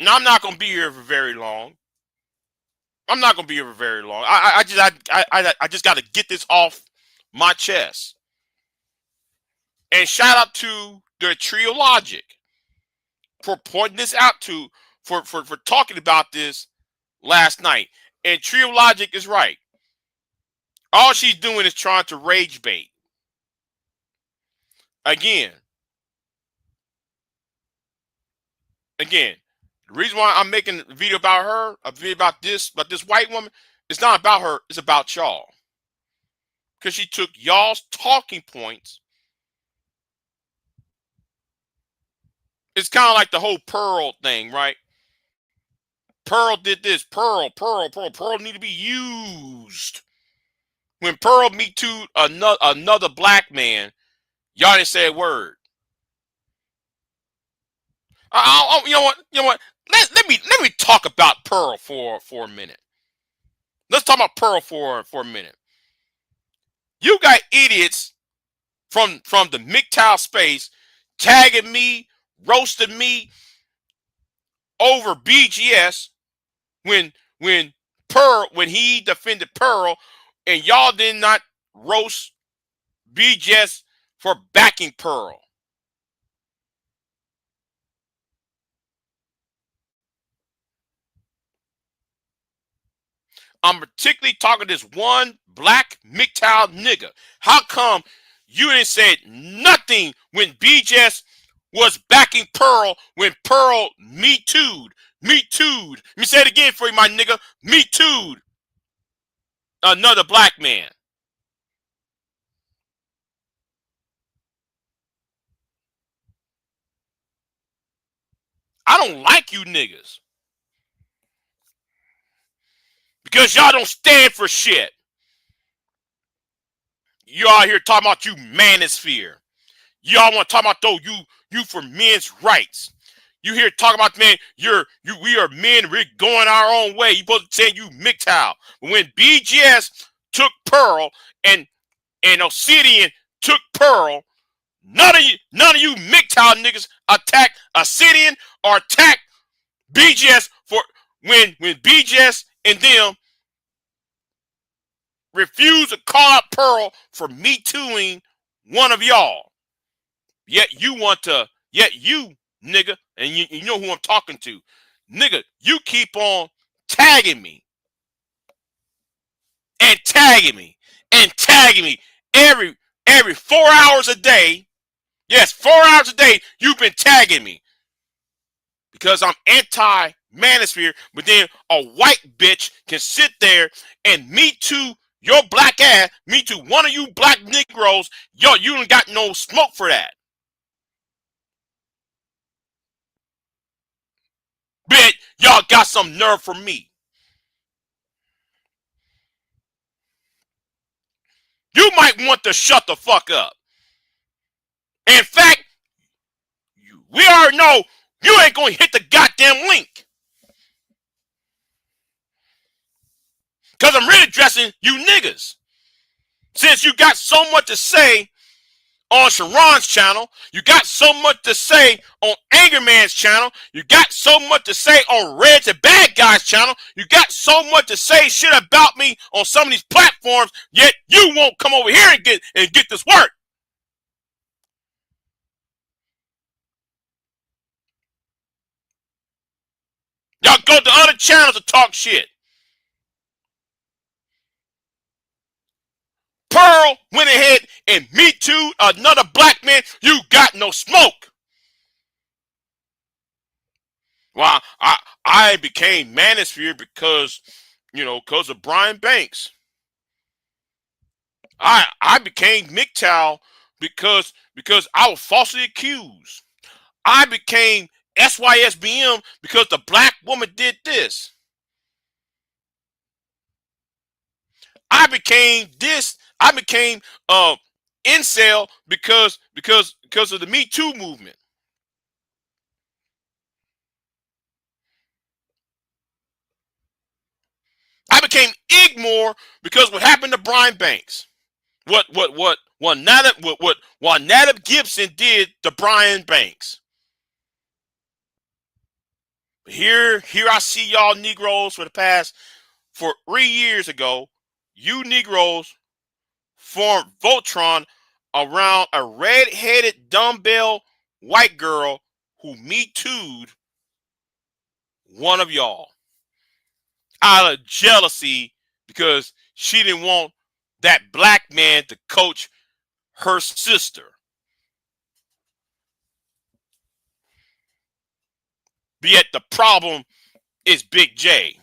Now I'm not gonna be here for very long. I'm not gonna be here for very long. I just got to get this off my chest. And shout out to the Trio Logic for pointing this out for talking about this last night. And Trio Logic is right. All she's doing is trying to rage bait. Again, the reason why I'm making a video about her, a video about this white woman, it's not about her, it's about y'all. Because she took y'all's talking points. It's kind of like the whole Pearl thing, right? Pearl did this. Pearl need to be used. When Pearl Me Too another black man, y'all didn't say a word. You know what? Let me talk about Pearl for a minute. Let's talk about Pearl for a minute. You got idiots from the MGTOW space tagging me, roasting me, over BGS when Pearl, when he defended Pearl, and y'all did not roast BGS for backing Pearl. I'm particularly talking to this one black MGTOW nigga. How come you didn't say nothing when BGS was backing Pearl when Pearl me too'd? Me too'd. Let me say it again for you, my nigga. Me too'd another black man. I don't like you niggas. Because y'all don't stand for shit. You out here talking about you manosphere. Y'all want to talk about though you for men's rights. You here talking about, man, we are men, we're going our own way. You supposed to say you MGTOW. But when BGS took Pearl and Obsidian took Pearl, none of you MGTOW niggas attack Obsidian or attack BGS for when BGS and them refuse to call out Pearl for me tooing one of y'all. Yet you nigga, and you know who I'm talking to. Nigga, you keep on tagging me and tagging me and tagging me every 4 hours a day. Yes, 4 hours a day you've been tagging me. Because I'm anti-manosphere, but then a white bitch can sit there and me too your black ass, me too one of you black Negroes, yo, you ain't got no smoke for that. Bet y'all got some nerve for me. You might want to shut the fuck up. In fact, we already know you ain't gonna hit the goddamn link. Because I'm really addressing you niggas. Since you got so much to say on Sharon's channel, you got so much to say on Angerman's channel, you got so much to say on Red to Bad Guys channel, you got so much to say shit about me on some of these platforms, yet you won't come over here and get this work. Y'all go to other channels to talk shit. Pearl went ahead and me too another black man. You got no smoke. Well, I became manosphere because, because of Brian Banks. I became MGTOW because I was falsely accused. I became SYSBM because the black woman did this. I became this. I became incel because of the Me Too movement. I became Igmore because what happened to Brian Banks. What Nadab Gibson did to Brian Banks. Here I see y'all Negroes for 3 years ago, you Negroes formed Voltron around a red-headed dumbbell white girl who Me Too'd one of y'all out of jealousy because she didn't want that black man to coach her sister. But yet the problem is Big J.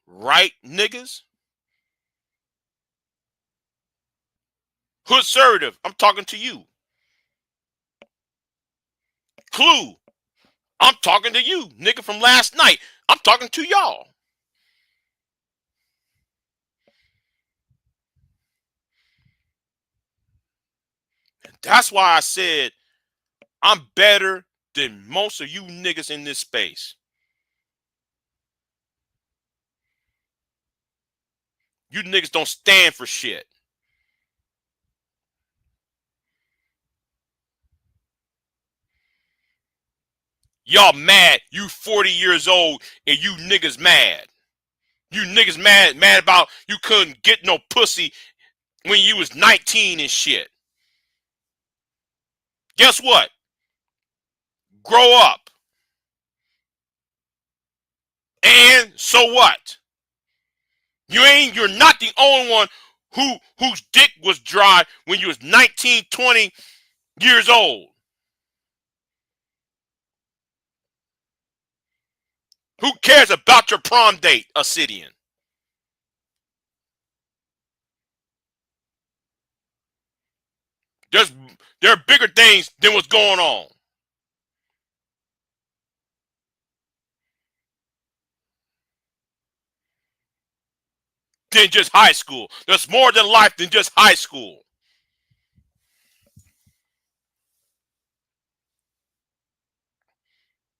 Right, niggas? Hoodservative, I'm talking to you. Clue, I'm talking to you. Nigga from last night, I'm talking to y'all. And that's why I said I'm better than most of you niggas in this space. You niggas don't stand for shit. Y'all mad. You 40 years old and you niggas mad. You niggas mad about you couldn't get no pussy when you was 19 and shit. Guess what? Grow up. And so what? You're not the only one whose dick was dry when you was 19, 20 years old. Who cares about your prom date, Obsidian? There are bigger things than what's going on. Than just high school. There's more than life than just high school.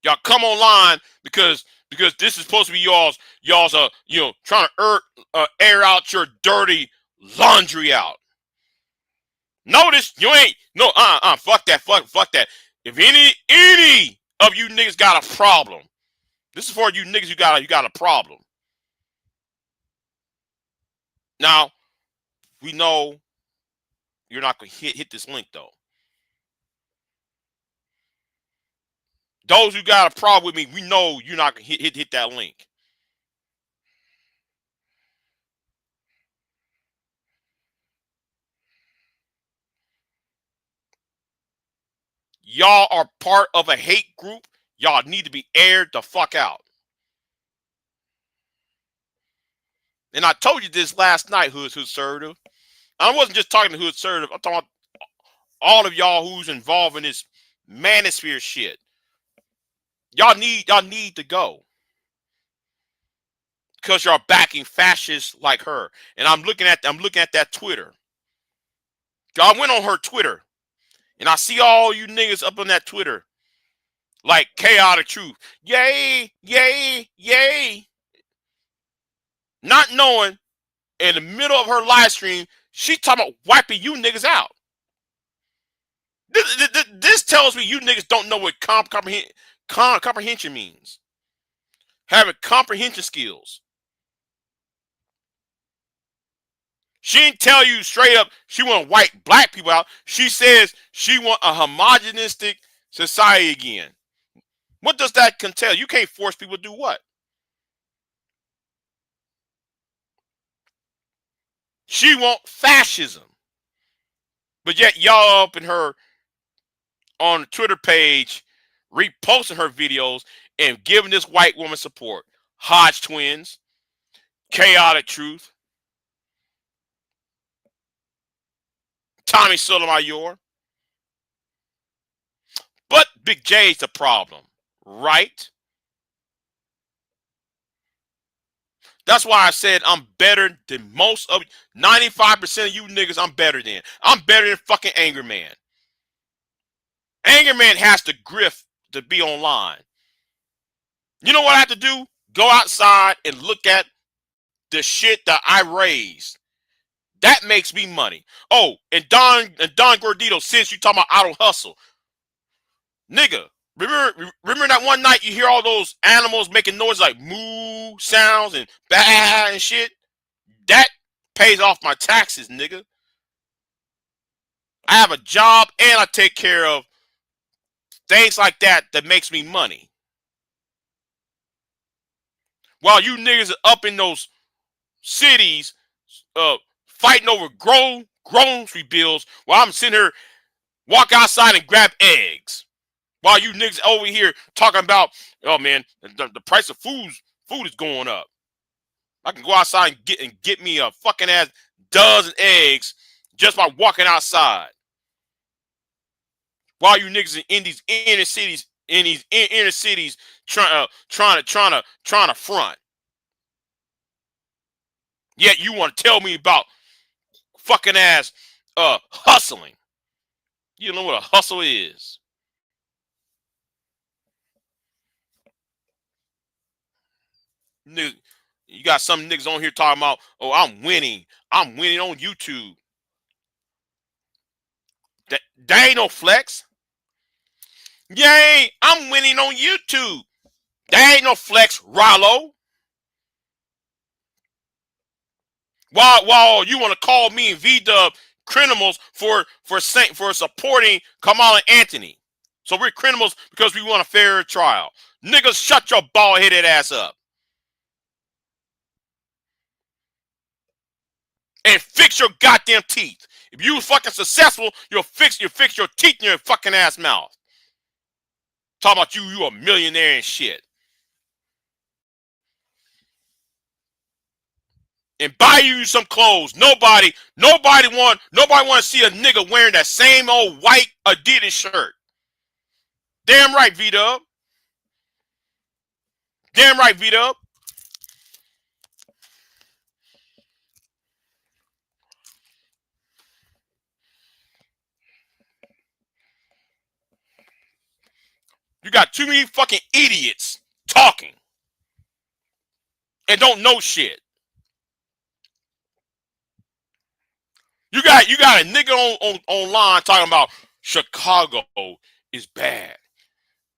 Y'all come online because this is supposed to be y'all's trying to air out your dirty laundry out. Notice you ain't fuck that. If any of you niggas got a problem, this is for you niggas you got a problem. Now, we know you're not gonna hit this link though. Those who got a problem with me, we know you're not gonna hit that link. Y'all are part of a hate group. Y'all need to be aired the fuck out. And I told you this last night, Hood's Assertive. I wasn't just talking to Hood's Assertive. I'm talking about all of y'all who's involved in this manosphere shit. Y'all need to go. Because y'all backing fascists like her. And I'm looking at that Twitter. I went on her Twitter. And I see all you niggas up on that Twitter. Like chaotic truth. Yay, yay, yay. Not knowing in the middle of her live stream, she talking about wiping you niggas out. This tells me you niggas don't know what comprehension means. Having comprehension skills. She didn't tell you straight up she want to wipe black people out. She says she want a homogenistic society again. What does that entail? You can't force people to do what? She want fascism. But yet y'all up in her on the Twitter page reposting her videos and giving this white woman support. Hodge twins, chaotic truth, Tommy Sotomayor. But Big J's the problem, right? That's why I said I'm better than most of 95% of you niggas. I'm better than. I'm better than fucking Anger Man. Anger Man has to grift to be online. You know what I have to do? Go outside and look at the shit that I raised. That makes me money. Oh, and Don Gordito, since you talking about auto hustle, nigga, remember that one night you hear all those animals making noise like moo sounds and bah and shit? That pays off my taxes, nigga. I have a job and I take care of things like that makes me money. While you niggas are up in those cities fighting over grocery bills while I'm sitting here walk outside and grab eggs. While you niggas over here talking about, oh man, the price of food is going up. I can go outside and get me a fucking ass dozen eggs just by walking outside. While you niggas in these inner cities, trying to front. Yet you want to tell me about fucking ass hustling. You don't know what a hustle is. You got some niggas on here talking about, oh, I'm winning on YouTube. That ain't no flex. Yay, I'm winning on YouTube. There ain't no flex, Rollo. While you want to call me and V-Dub criminals for supporting Kamala Anthony. So we're criminals because we want a fair trial. Niggas, shut your bald-headed ass up. And fix your goddamn teeth. If you fucking successful, you'll fix your teeth in your fucking ass mouth. Talk about you a millionaire and shit. And buy you some clothes. Nobody want to see a nigga wearing that same old white Adidas shirt. Damn right, V-Dub. Damn right, V-Dub. You got too many fucking idiots talking and don't know shit. You got a nigga online talking about Chicago is bad.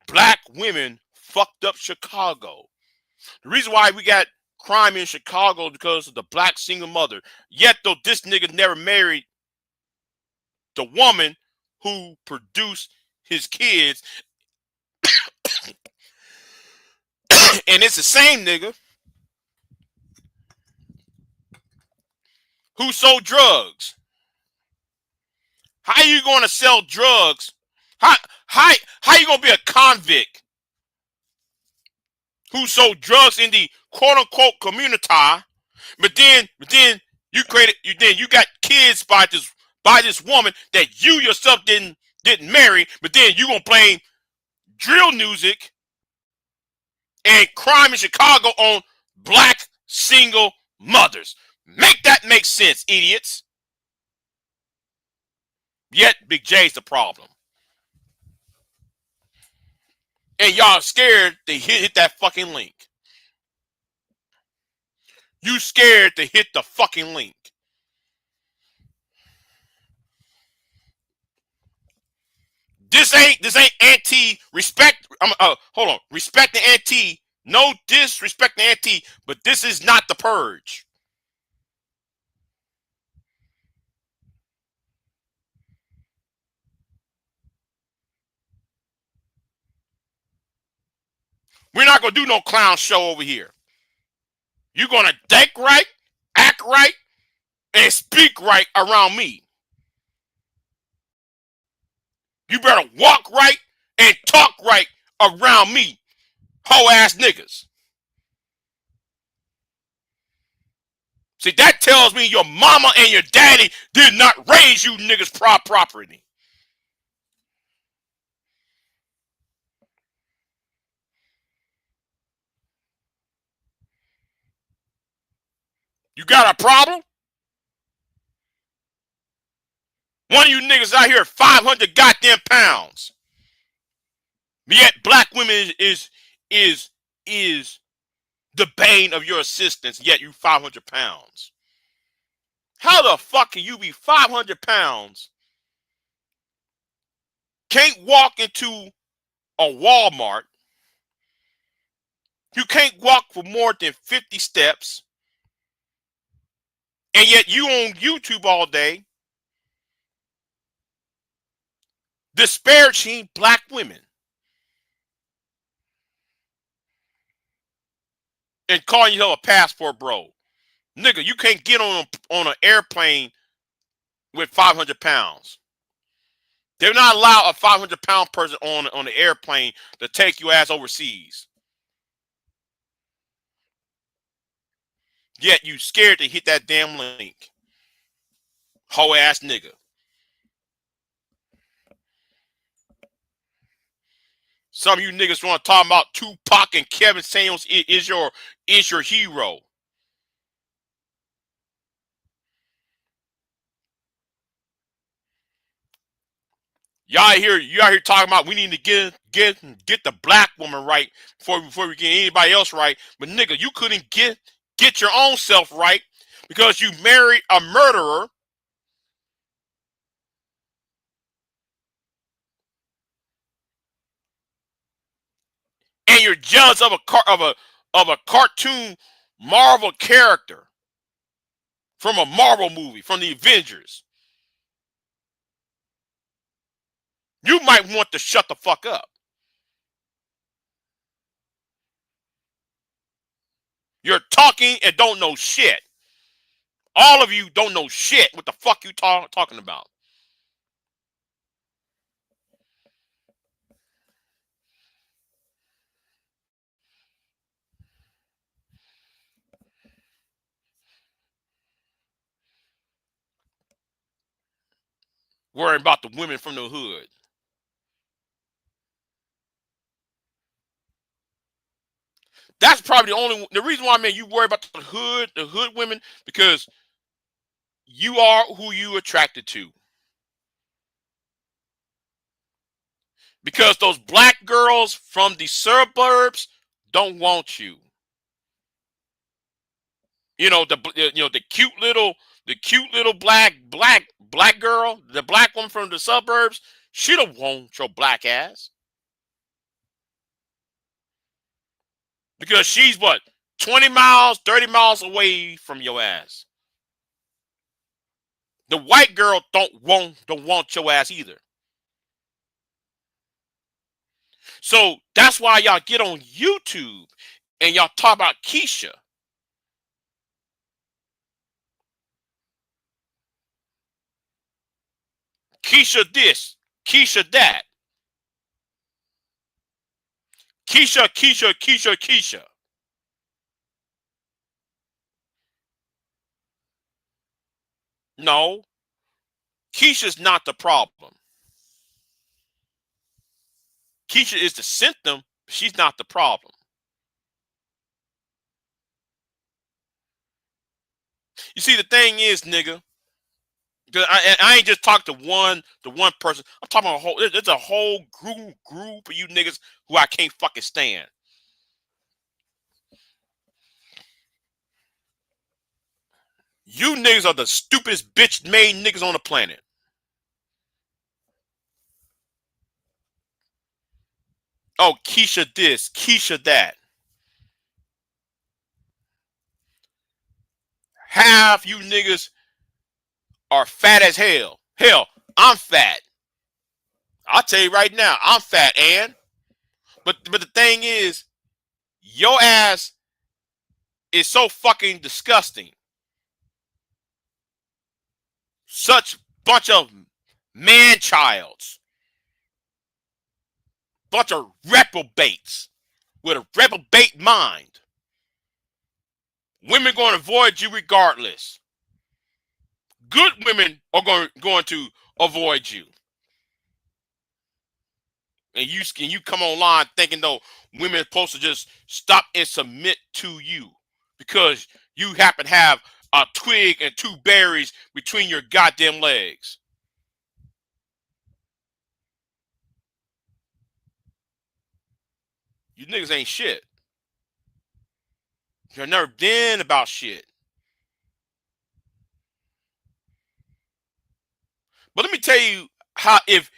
Black women fucked up Chicago. The reason why we got crime in Chicago is because of the black single mother. Yet though this nigga never married the woman who produced his kids. And it's the same nigga who sold drugs. How you going to sell drugs? How you going to be a convict who sold drugs in the quote unquote community, but then you got kids by this woman that you yourself didn't marry, but then you gonna blame drill music and crime in Chicago on black single mothers. Make that make sense, idiots. Yet Big J's the problem. And y'all scared to hit that fucking link. You scared to hit the fucking link. This ain't anti-respect. Hold on. Respect the anti. No disrespect the anti, but this is not the purge. We're not gonna do no clown show over here. You're gonna think right, act right, and speak right around me. You better walk right and talk right around me, hoe ass niggas. See, that tells me your mama and your daddy did not raise you niggas properly. You got a problem? One of you niggas out here 500 goddamn pounds. Yet black women is the bane of your existence, yet you 500 pounds. How the fuck can you be 500 pounds, can't walk into a Walmart, you can't walk for more than 50 steps, and yet you on YouTube all day disparaging black women and calling yourself a passport bro? Nigga, you can't get on an airplane with 500 pounds. They're not allowed a 500-pound person on the airplane to take your ass overseas. Yet you scared to hit that damn link. Hoe ass nigga. Some of you niggas want to talk about Tupac and Kevin Samuels is your hero. You out here talking about we need to get the black woman right before we get anybody else right. But nigga, you couldn't get your own self right because you married a murderer. you're jealous of a cartoon Marvel character from a Marvel movie, from the Avengers. You might want to shut the fuck up. You're talking and don't know shit. All of you don't know shit. What the fuck you talking about? Worrying about the women from the hood. That's probably the reason why, man, you worry about the hood women, because you are who you attracted to. Because those black girls from the suburbs don't want you. You know, the cute little black girl, the black one from the suburbs, she don't want your black ass. Because she's what, 20 miles, 30 miles away from your ass. The white girl don't want your ass either. So that's why y'all get on YouTube and y'all talk about Keisha. Keisha this, Keisha that. Keisha. No, Keisha's not the problem. Keisha is the symptom. She's not the problem. You see, the thing is, nigga, because I ain't just talking to one person. I'm talking about a whole. There's a whole group of you niggas who I can't fucking stand. You niggas are the stupidest bitch-made niggas on the planet. Oh, Keisha this, Keisha that. Half you niggas are fat as hell. Hell, I'm fat. I'll tell you right now, I'm fat, and but the thing is, your ass is so fucking disgusting. Such bunch of man-childs. Bunch of reprobates with a reprobate mind. Women going to avoid you regardless. Good women are going to avoid you. And you come online thinking though women are supposed to just stop and submit to you because you happen to have a twig and two berries between your goddamn legs. You niggas ain't shit. You've never been about shit. But let me tell you how if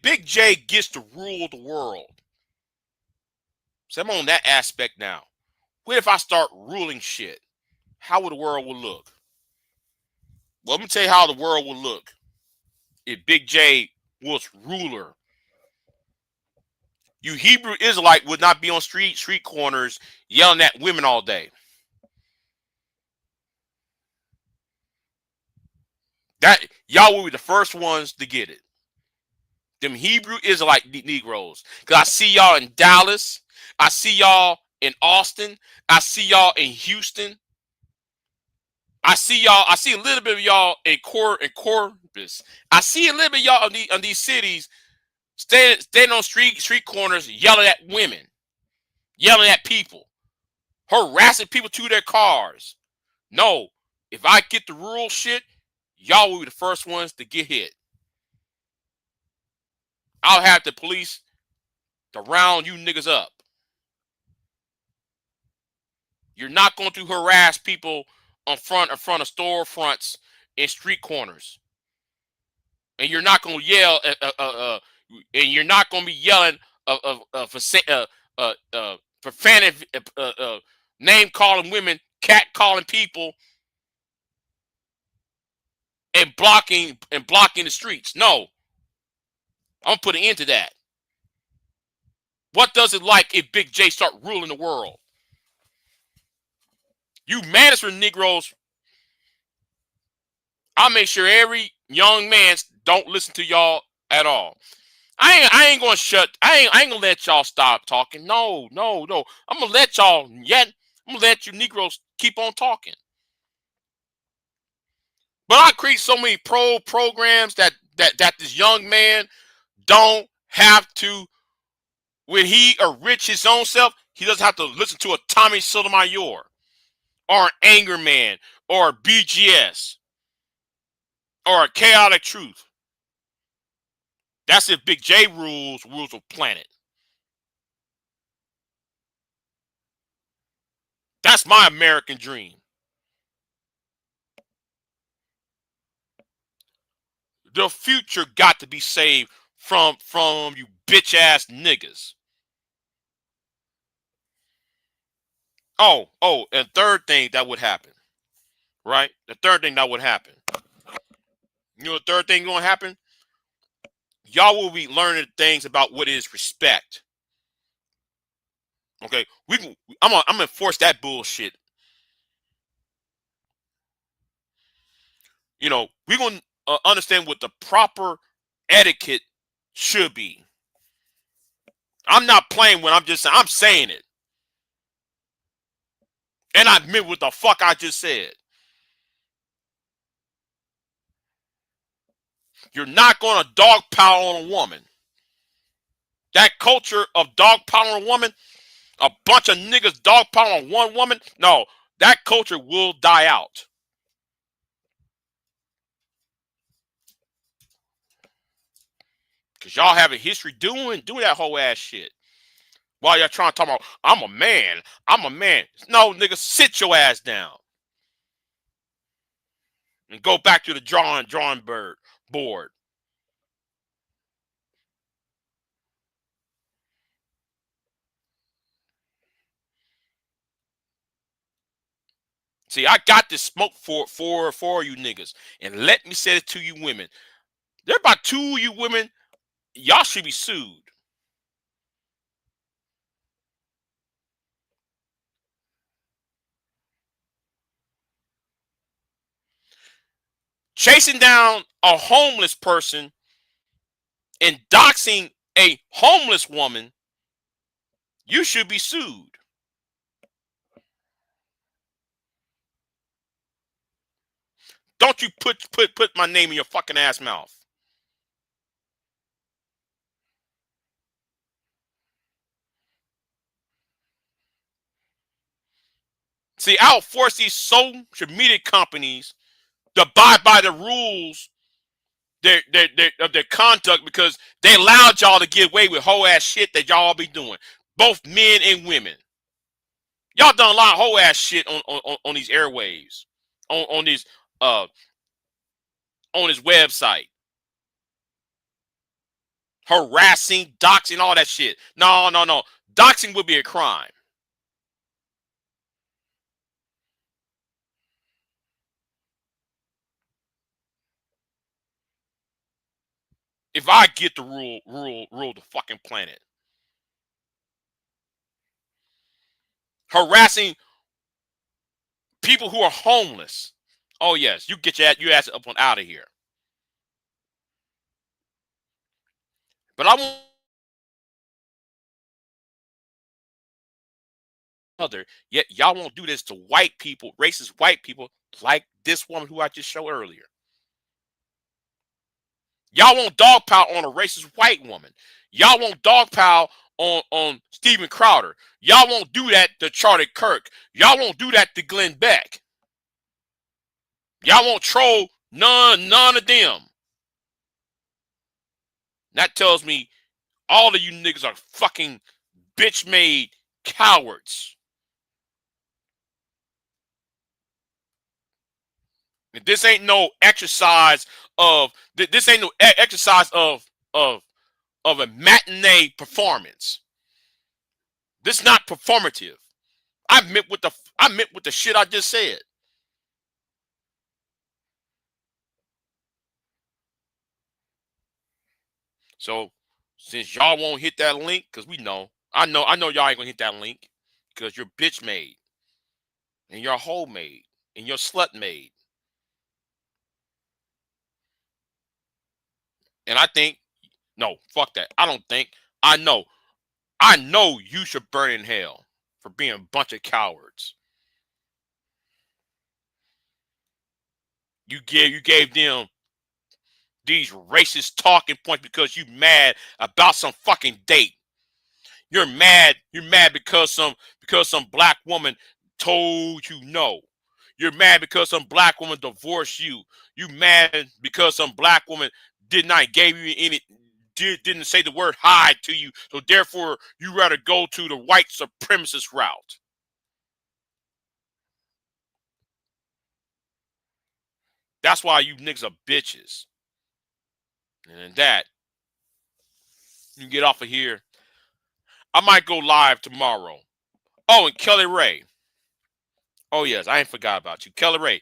Big J gets to rule the world. So I'm on that aspect now. What if I start ruling shit? How would the world will look? Well, let me tell you how the world will look if Big J was ruler. You Hebrew Israelite would not be on street corners yelling at women all day. That y'all will be the first ones to get it. Them Hebrew Israelite Negroes. Because I see y'all in Dallas. I see y'all in Austin. I see y'all in Houston. I see a little bit of y'all in Corpus. I see a little bit of y'all in these cities standing on street corners yelling at women, yelling at people, harassing people to their cars. No, if I get the rural shit, y'all will be the first ones to get hit. I'll have the police to round you niggas up. You're not going to harass people in front of storefronts and street corners. And you're not going to yell, and you're not going to be yelling for profanity, name calling women, cat calling people, and blocking the streets. No, I'm gonna put an end to that. What does it like if Big J start ruling the world? You mandatory Negroes, I'll make sure every young man don't listen to y'all at all. I ain't gonna let y'all stop talking. No. I'm gonna let y'all I'm gonna let you Negroes keep on talking. But I create so many programs that this young man don't have to, when he enrich his own self, he doesn't have to listen to a Tommy Sotomayor or an Anger Man or a BGS or a Chaotic Truth. That's if Big J rules the planet. That's my American dream. The future got to be saved from you bitch ass niggas. And third thing that would happen, right? The third thing that would happen. You know, the third thing gonna happen. Y'all will be learning things about what is respect. Okay, I'm gonna enforce that bullshit. You know, we're gonna understand what the proper etiquette should be. I'm not playing when I'm saying it. And I meant what the fuck I just said. You're not going to dogpile on a woman. That culture of dogpiling on a woman, a bunch of niggas dogpiling on one woman, no, that culture will die out. Because y'all have a history doing that whole ass shit. While y'all trying to talk about, I'm a man. No, nigga, sit your ass down. And go back to the drawing board. See, I got this smoke for you niggas. And let me say it to you women. There are about 2 of you women, y'all should be sued. Chasing down a homeless person and doxing a homeless woman, you should be sued. Don't you put my name in your fucking ass mouth. See, I'll force these social media companies to abide by the rules of their conduct, because they allowed y'all to get away with whole ass shit that y'all be doing, both men and women. Y'all done a lot of whole ass shit on these airwaves, on this website, harassing, doxing, all that shit. No, doxing would be a crime. If I get to rule the fucking planet. Harassing people who are homeless. Oh yes, you get your ass up and out of here. But I want yet y'all won't do this to white people, racist white people like this woman who I just showed earlier. Y'all won't dogpile on a racist white woman. Y'all won't dogpile on Steven Crowder. Y'all won't do that to Charlie Kirk. Y'all won't do that to Glenn Beck. Y'all won't troll none of them. That tells me all of you niggas are fucking bitch-made cowards. This ain't no exercise of a matinee performance. This is not performative. I meant what the shit I just said. So since y'all won't hit that link, because I know y'all ain't gonna hit that link because you're bitch made and you're hoe made and you're slut made. And I think, no, fuck that. I don't think. I know you should burn in hell for being a bunch of cowards. You gave them these racist talking points because you mad about some fucking date. You're mad because some black woman told you no. You're mad because some black woman divorced you. You mad because some black woman didn't say the word hi to you. So therefore you rather go to the white supremacist route. That's why you niggas are bitches. And that, you can get off of here. I might go live tomorrow. Oh, and Kelly Ray. Oh, yes, I ain't forgot about you. Kelly Ray,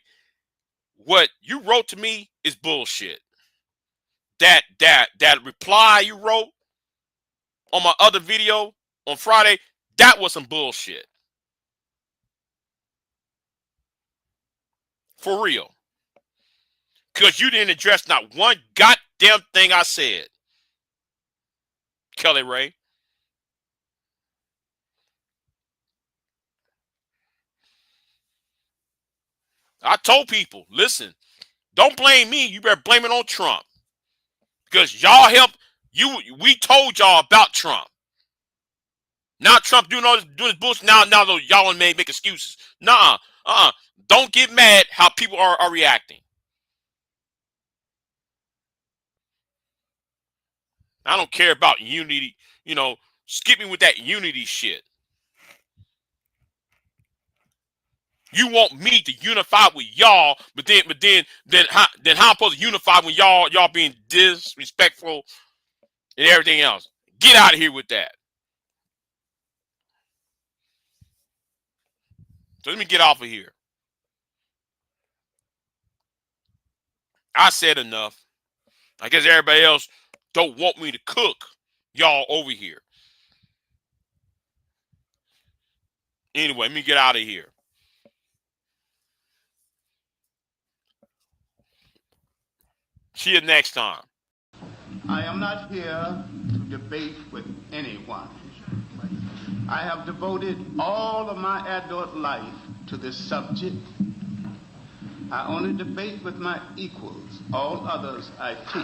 what you wrote to me is bullshit. That reply you wrote on my other video on Friday, that was some bullshit. For real. Because you didn't address not one goddamn thing I said. Kelly Ray. I told people, listen, don't blame me. You better blame it on Trump. Because y'all helped you. We told y'all about Trump. Now Trump doing this bullshit. Now y'all may make excuses. Nah, don't get mad how people are reacting. I don't care about unity. Skip me with that unity shit. You want me to unify with y'all, but then how I'm supposed to unify when y'all being disrespectful and everything else? Get out of here with that. So let me get off of here. I said enough. I guess everybody else don't want me to cook y'all over here. Anyway, let me get out of here. See you next time. I am not here to debate with anyone. I have devoted all of my adult life to this subject. I only debate with my equals. All others I teach.